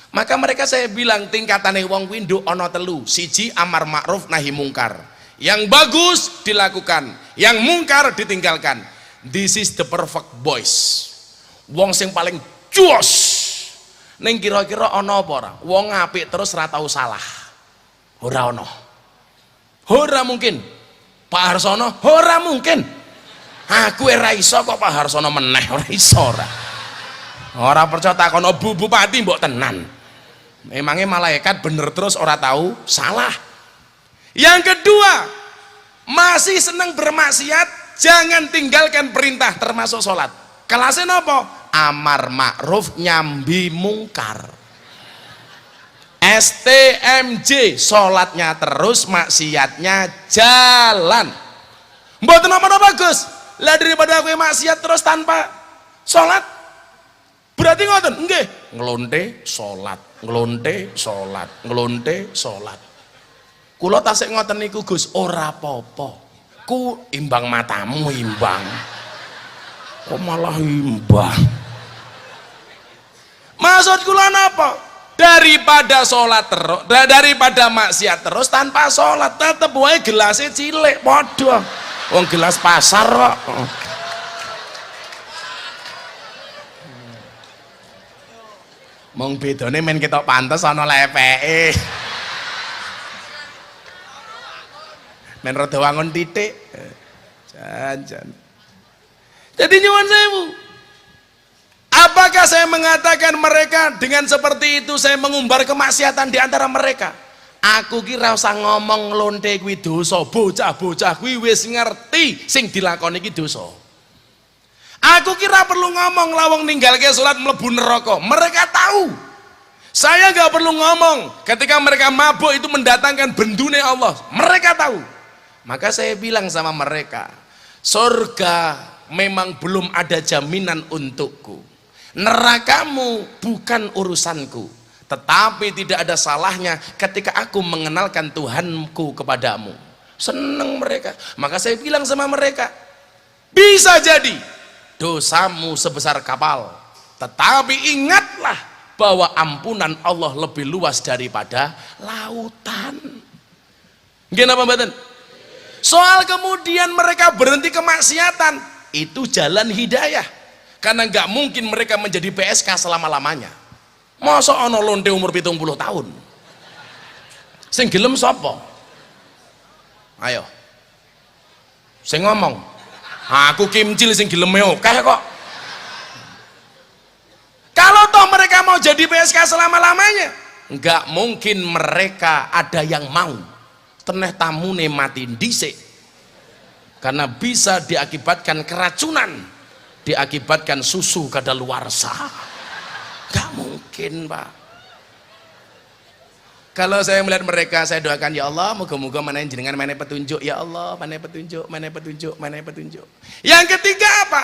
Maka mereka saya bilang tingkatane wong windu ono telu, siji amar ma'ruf nahi mungkar. Yang bagus dilakukan, yang mungkar ditinggalkan. This is the perfect boys. Wong sing paling jos. Ning kira-kira ono apa ora? Wong apik terus ra tau salah. Ora ono. Ora mungkin. Pak Harsono ora mungkin. Aku ora iso kok Pak Harsono meneh, ora iso ora. Ora percaya takono Bu Bupati mbok tenan. Memangnya malaikat bener terus ora tahu salah. Yang kedua, masih seneng bermaksiat, jangan tinggalkan perintah termasuk sholat. Kelasnya nopo? Amar ma'ruf nyambi mungkar. STMJ, sholatnya terus, maksiatnya jalan. Mboten apa-apa Gus. Lah daripada aku maksiat terus tanpa sholat, berarti ngoten nggih, ngelonte sholat, ngelonte sholat, ngelonte sholat. Kula tasik ngoten niku Gus, ora apa-apa. Ku imbang matamu imbang. Kok malah imbang? Maksud kula napa? Daripada sholat terus, daripada maksiat terus tanpa sholat, tetep wae gelasnya cilik padha. Wong gelas pasar kok. Mong bedane men ketok pantes ana lepeke. Men rada wangun titik. Jan. Jadi nyuwun sewu. Apakah saya mengatakan mereka dengan seperti itu saya mengumbar kemaksiatan di antara mereka? Aku kira usah ngomong nglonte kuwi dosa, bocah-bocah kuwi wis ngerti sing dilakoni iki dosa. Aku kira perlu ngomong lawang ninggalke salat mlebu neraka. Mereka tahu. Saya nggak perlu ngomong ketika mereka mabuk itu mendatangkan bendune Allah. Mereka tahu. Maka saya bilang sama mereka, surga memang belum ada jaminan untukku. Nerakamu bukan urusanku, tetapi tidak ada salahnya ketika aku mengenalkan Tuhanku kepadamu. Seneng mereka. Maka saya bilang sama mereka, bisa jadi dosamu sebesar kapal, tetapi ingatlah bahwa ampunan Allah lebih luas daripada lautan. Gimana mboten? Soal kemudian mereka berhenti kemaksiatan, itu jalan hidayah. Karena nggak mungkin mereka menjadi PSK selama-lamanya. Masa ana lonte umur 70 tahun? Sing gelem sapa? Ayo. Sing ngomong. Aku kimcil sing geleme akeh kok. Kalau toh mereka mau jadi PSK selama-lamanya, nggak mungkin mereka ada yang mau. Teneh tamune mati dhisik. Karena bisa diakibatkan keracunan. Diakibatkan susu kadaluarsa. Gak mungkin Pak. Kalau saya melihat mereka, saya doakan ya Allah, moga-moga mana jenengan mana petunjuk ya Allah, mana petunjuk, mana petunjuk, mana petunjuk. Yang ketiga apa?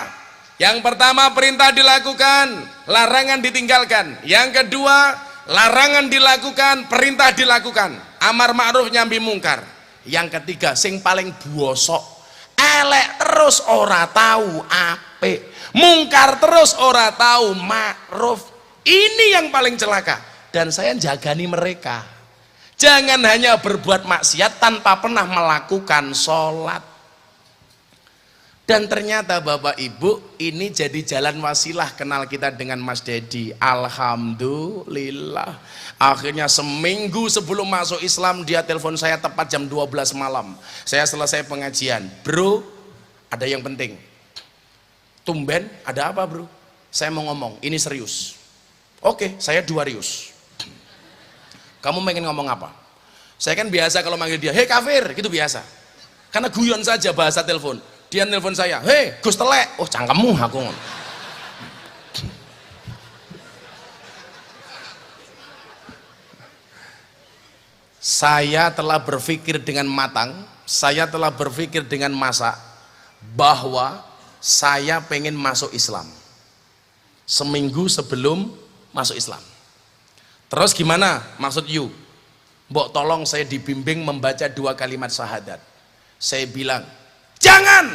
Yang pertama perintah dilakukan, larangan ditinggalkan. Yang kedua larangan dilakukan, perintah dilakukan. Amar ma'ruf nyambi mungkar. Yang ketiga sing paling buosok, elek terus ora tahu apik. Mungkar terus ora tahu ma'ruf. Ini yang paling celaka. Dan saya jagani mereka. Jangan hanya berbuat maksiat tanpa pernah melakukan sholat. Dan ternyata Bapak Ibu, ini jadi jalan wasilah kenal kita dengan Mas Dedi. Alhamdulillah. Akhirnya seminggu sebelum masuk Islam dia telepon saya tepat jam 12 malam. Saya selesai pengajian. Bro, ada yang penting. Tumben, ada apa bro? Saya mau ngomong, ini serius. Oke, saya 2 rius. Kamu pengen ngomong apa? Saya kan biasa kalau manggil dia, hei kafir, gitu biasa. Karena guyon saja bahasa telepon. Dia nelpon saya, hei Gus Telek. Oh cangkemmu aku. Saya telah berpikir dengan matang, saya telah berpikir dengan masak bahwa saya pengen masuk Islam seminggu sebelum masuk Islam. Terus gimana maksud you? Mbok tolong saya dibimbing membaca 2 kalimat syahadat. Saya bilang, jangan,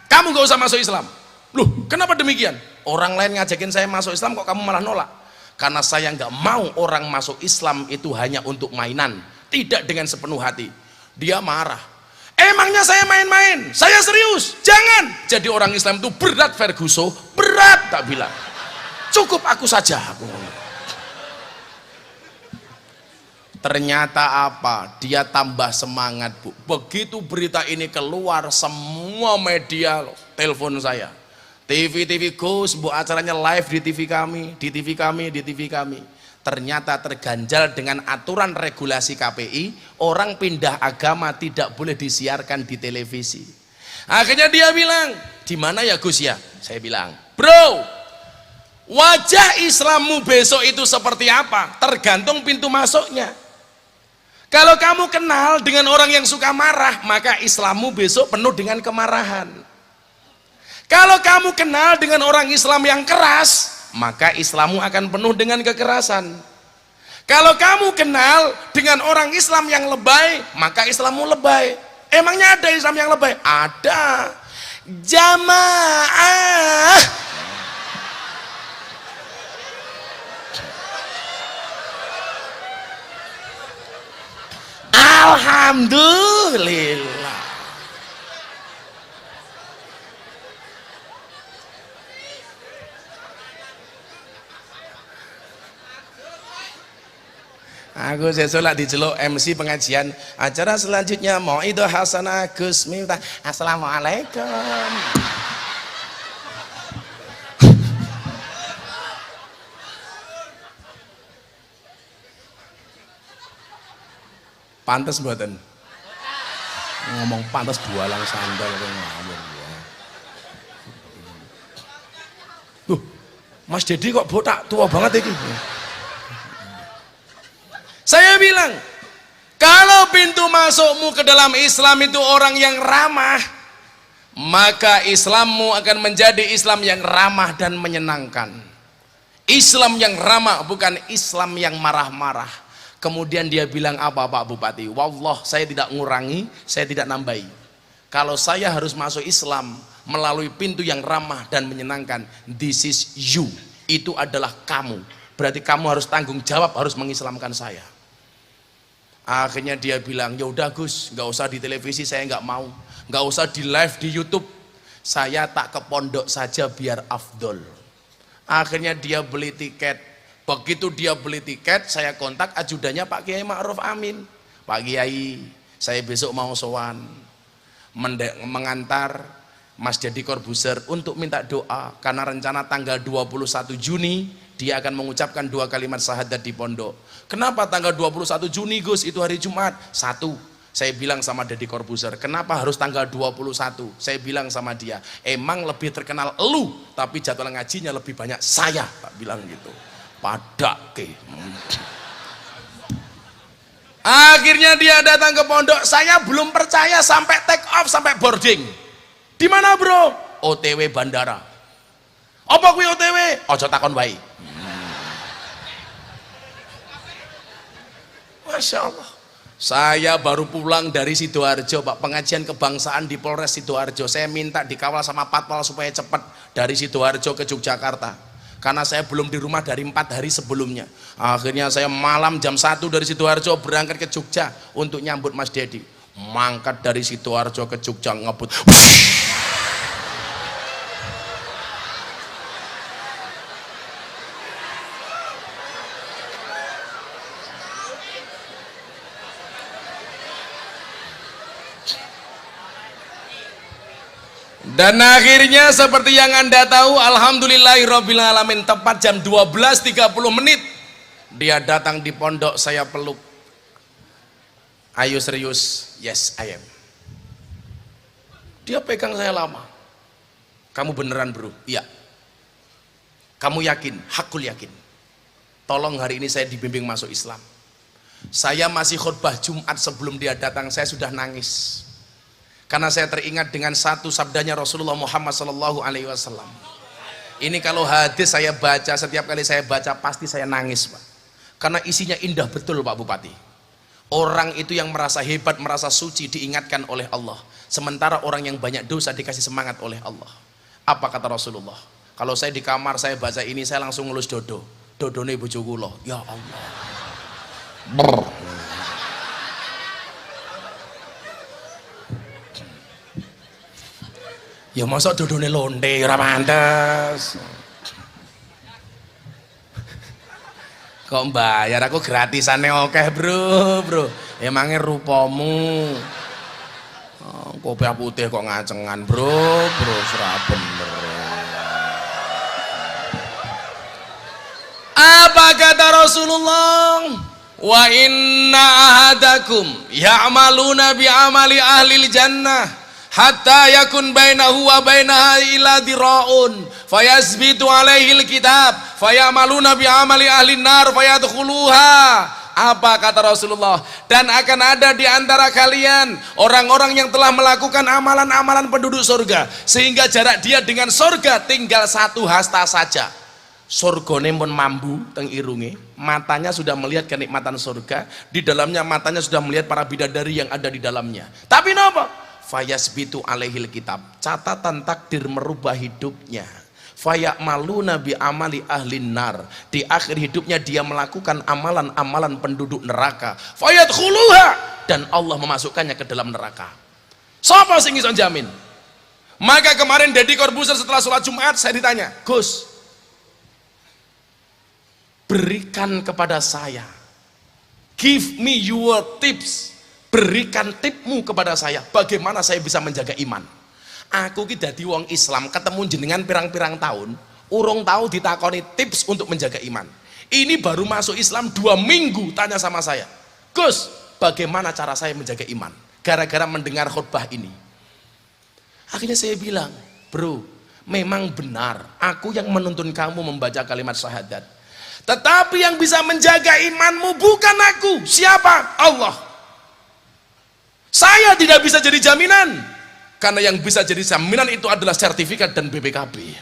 kamu gak usah masuk Islam. Loh, kenapa demikian? Orang lain ngajakin saya masuk Islam kok kamu malah nolak? Karena saya nggak mau orang masuk Islam itu hanya untuk mainan, tidak dengan sepenuh hati. Dia marah. Emangnya saya main-main? Saya serius. Jangan. Jadi orang Islam itu berat, Ferguson, berat, tak bilang. Cukup aku saja. Ternyata apa? Dia tambah semangat, Bu. Begitu berita ini keluar, semua media telepon saya. TV Gus, Bu, acaranya live di TV kami, di TV kami, di TV kami. Ternyata terganjal dengan aturan regulasi KPI, orang pindah agama tidak boleh disiarkan di televisi. Akhirnya dia bilang, di mana ya Gus ya? Saya bilang, bro, wajah Islammu besok itu seperti apa? Tergantung pintu masuknya. Kalau kamu kenal dengan orang yang suka marah, maka Islammu besok penuh dengan kemarahan. Kalau kamu kenal dengan orang Islam yang keras, maka Islammu akan penuh dengan kekerasan. Kalau kamu kenal dengan orang Islam yang lebay, maka Islammu lebay. Emangnya ada Islam yang lebay? Ada. Jamaah. Alhamdulillah. Aku sesulah diceluk MC pengajian acara selanjutnya mau itu Hasanah Gus Miftah. Assalamualaikum. Pantes mboten? Ngomong pantes bualang sandal kok ngawur ya. Mas Dedi kok botak tua banget iki. Saya bilang, kalau pintu masukmu ke dalam Islam itu orang yang ramah, maka Islammu akan menjadi Islam yang ramah dan menyenangkan. Islam yang ramah, bukan Islam yang marah-marah. Kemudian dia bilang apa Pak Bupati? Wallah, saya tidak ngurangi, saya tidak nambahi. Kalau saya harus masuk Islam melalui pintu yang ramah dan menyenangkan, this is you. Itu adalah kamu. Berarti kamu harus tanggung jawab, harus mengislamkan saya. Akhirnya dia bilang, ya udah Gus, nggak usah di televisi, saya nggak mau, nggak usah di live di YouTube, saya tak ke pondok saja biar afdol. Akhirnya dia beli tiket. Begitu dia beli tiket, saya kontak ajudannya Pak Kiai Ma'ruf Amin. Pak Kiai, saya besok mau sowan, mengantar Mas Deddy Corbuzier untuk minta doa, karena rencana tanggal 21 Juni dia akan mengucapkan 2 kalimat syahadat di pondok. Kenapa tanggal 21 Juni Gus? Itu hari Jumat. 1, saya bilang sama Deddy Corbuzier, kenapa harus tanggal 21? Saya bilang sama dia, emang lebih terkenal elu, tapi jadwal ngajinya lebih banyak saya, tak bilang gitu. Padak ke. Akhirnya dia datang ke pondok, saya belum percaya sampai take off, sampai boarding. Di mana bro? OTW bandara. Apa kuwi OTW? Ojo takon wae. Masya Allah. Saya baru pulang dari Sidoarjo, Pak, pengajian kebangsaan di Polres Sidoarjo. Saya minta dikawal sama Patwal supaya cepat dari Sidoarjo ke Yogyakarta, karena saya belum di rumah dari 4 hari sebelumnya. Akhirnya saya malam jam 1 dari Sidoarjo berangkat ke Jogja untuk nyambut Mas Deddy. Mangkat dari Sidoarjo ke Jogja ngebut. Dan akhirnya seperti yang Anda tahu, alhamdulillahirrabbilalamin, tepat jam 12.30 dia datang di pondok, saya peluk. Ayo serius? Yes, I am. Dia pegang saya lama. Kamu beneran bro? Iya. Kamu yakin? Hakul yakin. Tolong hari ini saya dibimbing masuk Islam. Saya masih khutbah Jumat sebelum dia datang, saya sudah nangis. Karena saya teringat dengan satu sabdanya Rasulullah Muhammad SAW. Ini kalau hadis saya baca, setiap kali saya baca pasti saya nangis, Pak. Karena isinya indah betul, Pak Bupati. Orang itu yang merasa hebat, merasa suci diingatkan oleh Allah. Sementara orang yang banyak dosa dikasih semangat oleh Allah. Apa kata Rasulullah? Kalau saya di kamar saya baca ini, saya langsung ngelus dodo. Dodone bojo kula. Ya Allah. Brr. Ya masa dodone londe ora pantes. Kok bayar, aku gratisane akeh, Bro. Emangnya rupamu. Oh, kopi putih kok ngacengan, Bro, ora bener. Apa kata Rasulullah? Wa inna ahadakum ya'maluna bi amali ahlil jannah hatta yakun bainahu wa bainaha ila diraun fayasbitu alaihi alkitab fayamaluna bi amali ahli nar fayadkhuluha. Apa kata Rasulullah? Dan akan ada di antara kalian orang-orang yang telah melakukan amalan-amalan penduduk surga sehingga jarak dia dengan surga tinggal satu hasta saja. Surgane pun mambu teng irunge, matanya sudah melihat kenikmatan surga, di dalamnya matanya sudah melihat para bidadari yang ada di dalamnya. Tapi napa? Fayasbitu alaihil kitab, catatan takdir merubah hidupnya. Fayamaluna bi amali ahlin nar, di akhir hidupnya dia melakukan amalan-amalan penduduk neraka. Fayadkhuluha, dan Allah memasukkannya ke dalam neraka. Sapa sing iso jamin? Maka kemarin Deddy Corbuzier setelah sholat Jumat saya ditanya, Gus, berikan kepada saya, give me your tips, berikan tipmu kepada saya, bagaimana saya bisa menjaga iman. Aku ki dadi wong Islam, ketemu jenengan pirang-pirang tahun, urung tahu ditakoni tips untuk menjaga iman. Ini baru masuk Islam 2 minggu tanya sama saya, Gus, bagaimana cara saya menjaga iman? Gara-gara mendengar khutbah ini. Akhirnya saya bilang, bro, memang benar, aku yang menuntun kamu membaca kalimat syahadat. Tetapi yang bisa menjaga imanmu bukan aku. Siapa? Allah. Saya tidak bisa jadi jaminan, karena yang bisa jadi jaminan itu adalah sertifikat dan BPKB.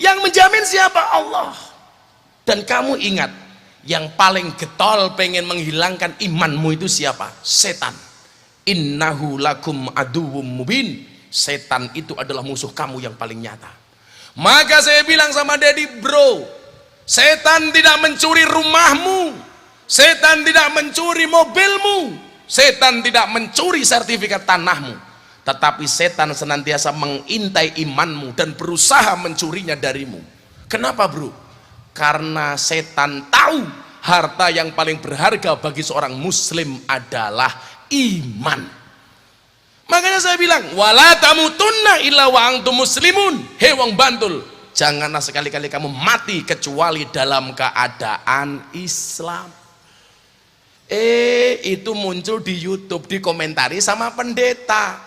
Yang menjamin siapa? Allah. Dan kamu ingat, yang paling getol pengen menghilangkan imanmu itu siapa? Setan. Innahu lakum aduwwum mubin. Setan itu adalah musuh kamu yang paling nyata. Maka saya bilang sama Dedi, bro, setan tidak mencuri rumahmu, setan tidak mencuri mobilmu, setan tidak mencuri sertifikat tanahmu, tetapi setan senantiasa mengintai imanmu dan berusaha mencurinya darimu. Kenapa, bro? Karena setan tahu harta yang paling berharga bagi seorang muslim adalah iman. Makanya saya bilang, wala tamutunna illa wa antum muslimun. Hei wong Bantul, janganlah sekali-kali kamu mati kecuali dalam keadaan Islam. Itu muncul di YouTube, dikomentari sama pendeta.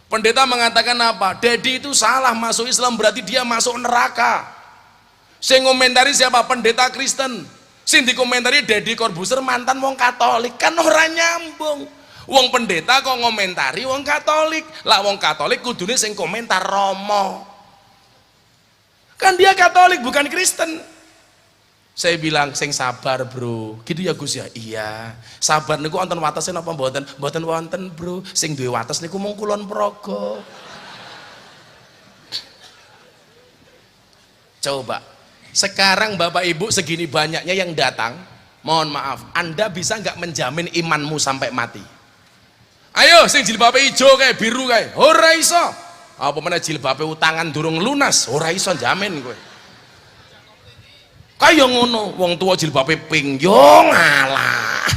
Pendeta mengatakan apa? Dedi itu salah, masuk Islam berarti dia masuk neraka. Saya ngomentari siapa? Pendeta Kristen. Sing dikomentari Deddy Corbuzier mantan wong Katolik, kan ora nyambung. Wong pendeta kok ngomentari wong Katolik, lah wong Katolik kudune sing komentar Romo, kan dia Katolik bukan Kristen. Saya bilang, sing sabar bro, gitu ya Gus ya. Iya, sabar niku wonten watese napa mboten? Mboten wonten bro, sing duwe wates niku mung Kulon Progo. Coba sekarang Bapak Ibu segini banyaknya yang datang, mohon maaf, Anda bisa nggak menjamin imanmu sampai mati? Ayo, sing jilbabe ijo kayak biru kayak, ora iso. Apa mana jilbabe utangan durung lunas, ora iso jamin kowe. Kaya ngono, wong tua jilbabe pink, yo ngalah.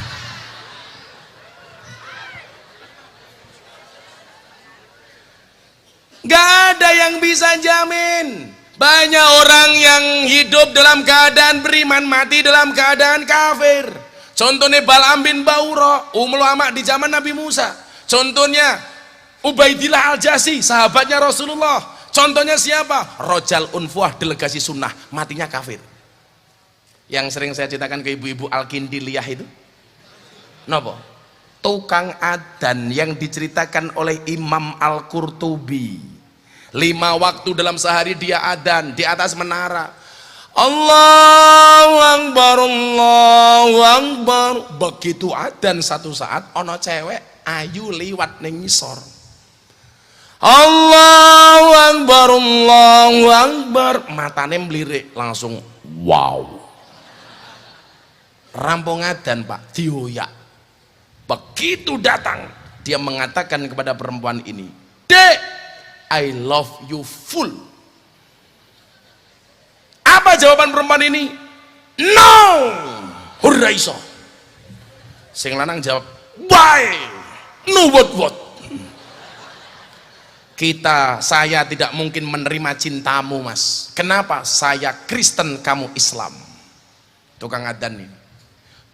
Gak ada yang bisa jamin. Banyak orang yang hidup dalam keadaan beriman, mati dalam keadaan kafir. Contohnya Bal'am bin Ba'ura, ulama di zaman Nabi Musa. Contohnya Ubaidillah Al-Jasi, sahabatnya Rasulullah. Contohnya siapa? Rojal Unfuah, delegasi sunnah, matinya kafir. Yang sering saya ceritakan ke ibu-ibu Al-Kindiliyah itu nopo? Tukang adzan yang diceritakan oleh Imam Al-Qurtubi, 5 waktu dalam sehari dia adzan di atas menara, Allahu Akbar, Allahu Akbar. Begitu adzan satu saat ono cewek ayu liwat ning ngisor, Allahu Akbar, Allahu Akbar, matane melirik langsung wow. Rampung adzan Pak, dioyak. Begitu datang, dia mengatakan kepada perempuan ini, Dek, I love you full. Apa jawaban perempuan ini? No, hurraiso. Sing lanang jawab, why? No what? Saya tidak mungkin menerima cintamu mas. Kenapa? Saya Kristen, kamu Islam. Tukang adzan ini.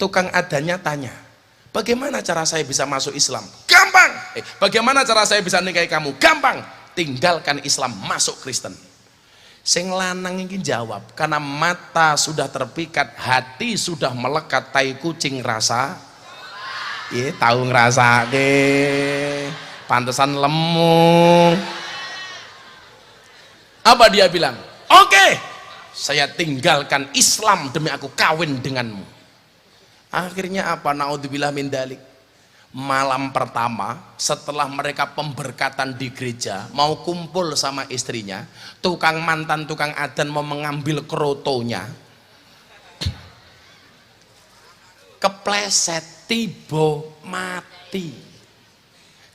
Tukang adzannya tanya, bagaimana cara saya bisa masuk Islam? Gampang. Bagaimana cara saya bisa nikahi kamu? Gampang. Tinggalkan Islam, masuk Kristen. Sing lanang ini jawab, karena mata sudah terpikat, hati sudah melekat, tai kucing rasa. Iya, tahu ngerasa deh. Pantesan lemu. Apa dia bilang? Oke, saya tinggalkan Islam demi aku kawin denganmu. Akhirnya apa? Naudzubillah min dalik. Malam pertama setelah mereka pemberkatan di gereja, mau kumpul sama istrinya, mantan tukang adzan mau mengambil krotonya, kepleset, tiba mati.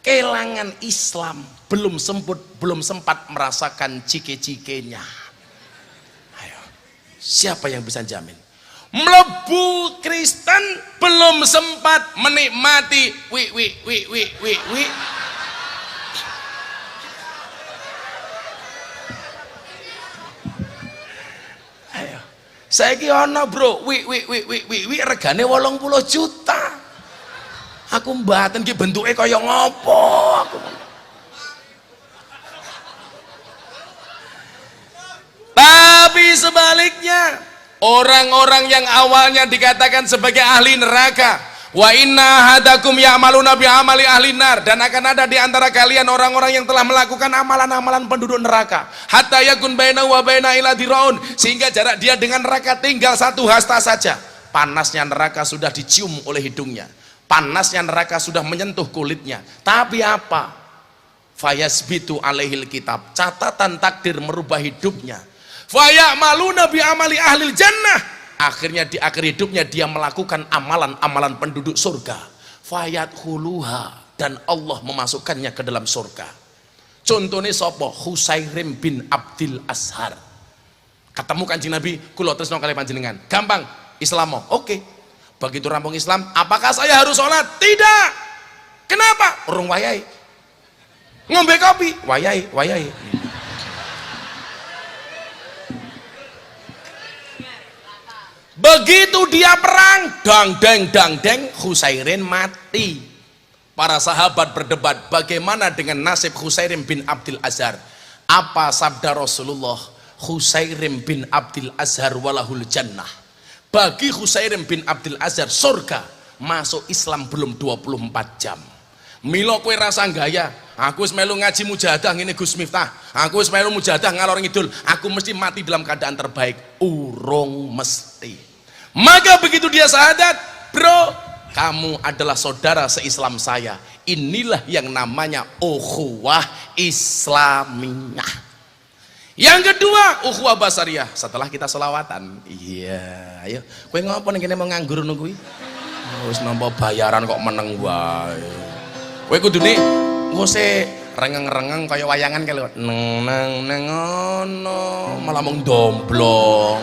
Kelangan Islam, belum sempat merasakan cike-cikenya. Ayo, siapa yang bisa jamin? Mlebu Kristen belum sempat menikmati wi. Ayo, saiki ana bro, wi regane 80 juta. Aku mbaten ki bentuke kaya ngopo aku. Tapi sebaliknya, orang-orang yang awalnya dikatakan sebagai ahli neraka, wa inna hadakum ya'maluna bi amali ahli nar, dan akan ada di antara kalian orang-orang yang telah melakukan amalan-amalan penduduk neraka, hatta yakun bainahu wa baina ila diraun, sehingga jarak dia dengan neraka tinggal 1 hasta saja. Panasnya neraka sudah dicium oleh hidungnya, panasnya neraka sudah menyentuh kulitnya, tapi apa? Fayasbitu alaihil kitab, catatan takdir merubah hidupnya. Faya'maluna bi amali ahlil jannah, akhirnya di akhir hidupnya dia melakukan amalan-amalan penduduk surga. Fayadkhuluha, dan Allah memasukkannya ke dalam surga. Contohnya sapa? Husairim bin Abdil Azhar. Ketemu Kanjeng Nabi, kula tresno kali panjenengan. Gampang, Islam. Oke. Begitu rampung Islam, apakah saya harus sholat? Tidak. Kenapa? Urung wayahe. Ngombe kopi, wayahe. Begitu dia perang, dang deng, Husairin mati. Para sahabat berdebat, bagaimana dengan nasib Husairin bin Abdil Azhar? Apa sabda Rasulullah? Husairin bin Abdil Azhar walahul jannah. Bagi Husairin bin Abdil Azhar surga, masuk Islam belum 24 jam. Milo kowe rasa gaya, aku wis melu ngaji mujahadah ngene Gus Miftah, aku wis melu mujahadah ngalor ngidul, aku mesti mati dalam keadaan terbaik. Urung mesti. Maka begitu dia syahadat, bro, kamu adalah saudara se-Islam saya. Inilah yang namanya ukhuwah Islamiyah. Yang kedua, ukhuwah basariyah. Setelah kita selawatan, iya, ayo, kowe ngopo ning kene mau nganggur nunggu? Wis nampa bayaran kok meneng wae. Kowe kudune ngose rengeng-rengeng kaya wayangan kali. Neng ngono, malah mung domblong.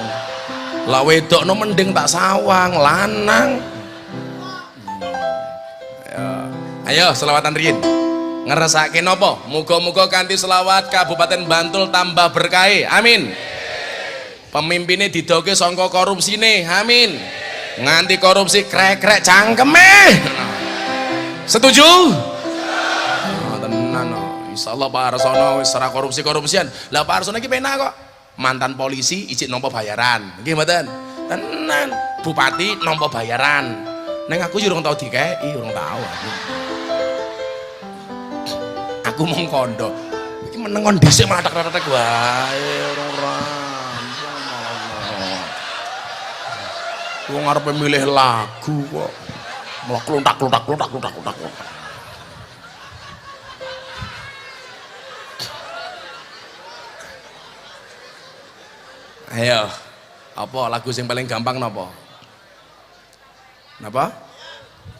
Lah wedokno mending tak sawang, lanang. Ayo selawatan riyin. Ngersake napa? Muga-muga kanthi selawat Kabupaten Bantul tambah berkah. Amin. Pemimpinnya didoke sangka korupsine. Amin. Nganti korupsi krek-krek cangkeme. Setuju? Oh, tenan. Insyaallah Pak Arsono wis ora korupsi-korupsian. Lah Pak Arsono iki penak kok. Mantan polisi izin nampa bayaran. Nggih mboten? Tenan. Bupati nampa bayaran. Neng aku yo urung tau dikeki, urung tau aku. Aku mong kondo. Iki meneng kon dhisik malah tek-tek wae ora. Wong arepe milih lagu kok. Malah kluntak. Ayo, apa lagu yang paling gampang napa? Napa?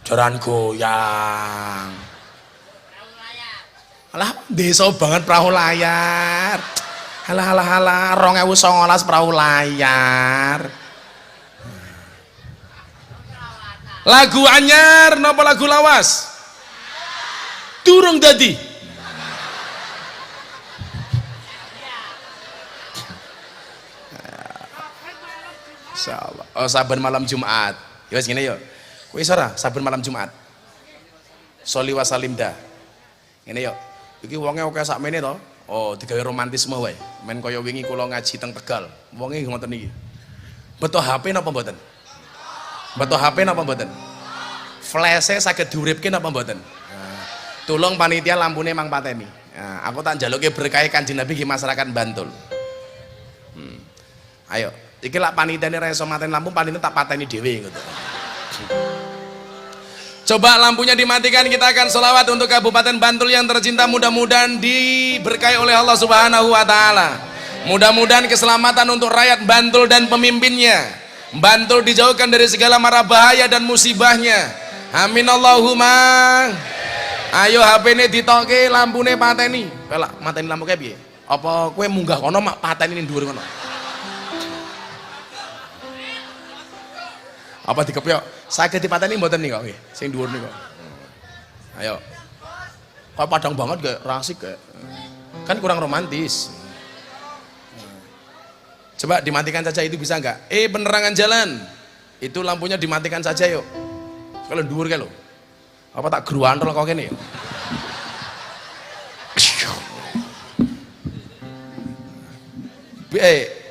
Jaran goyang. Alah, desa banget perahu layar. Halah, 2019 perahu layar. Lagu anyar napa lagu lawas? Durung dadi. Insyaallah. Oh, saben malam Jumat. Ya wis ngene yo. Kowe iso ora saben malam Jumat? Sholli wa salim dah. Ngene yo. Iki wonge akeh sakmene to. Oh, digawe romantisme wae. Men kaya wingi kula ngaji teng Tegal. Wonge ngoten iki. Beto HP napa mboten? Beto HP napa mboten? Flash-e saged diuripke napa mboten? Nah, tolong panitia lampune mang pateni. Nah, aku tak njaluke berkah Kanjeng Nabi di masyarakat Bantul. Ayo, iki lak panitiane ra iso mateni lampu, panitia tak pateni dhewe ngono. Coba lampunya dimatikan, kita akan sholawat untuk Kabupaten Bantul yang tercinta, mudah-mudahan diberkahi oleh Allah Subhanahu wa taala. Mudah-mudahan keselamatan untuk rakyat Bantul dan pemimpinnya. Bantul dijauhkan dari segala mara bahaya dan musibahnya. Amin Allahumma. Ayo HP ini ditoke, lampune pateni. Pelak mateni lampu kae piye? Apa kowe munggah kono mak pateni ning dhuwur kono? Apa dikepyok? Saged dipateni mboten nih kok nggih, sing dhuwur niku. Ayo. Kok padang banget gak rasik gak? Kan kurang romantis. Coba dimatikan saja, itu bisa enggak? Penerangan jalan. Itu lampunya dimatikan saja yuk. Kalau dhuwur kae lho. Apa tak gruantol kok kene ya?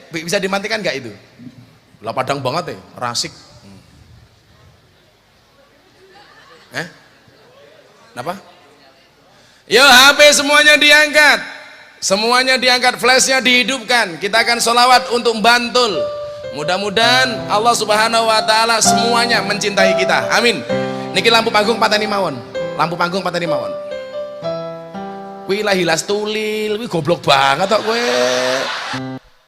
Bisa dimatikan enggak itu? Lah padang banget ya, rasik. Kenapa? Yo HP semuanya diangkat. Semuanya diangkat, flashnya dihidupkan. Kita akan sholawat untuk Bantul. Mudah-mudahan Allah Subhanahu wa taala semuanya mencintai kita. Amin. Niki lampu panggung pateni mawon. Lampu panggung pateni mawon. Kuwi lah hilas tulil, kuwi goblok banget kok kowe.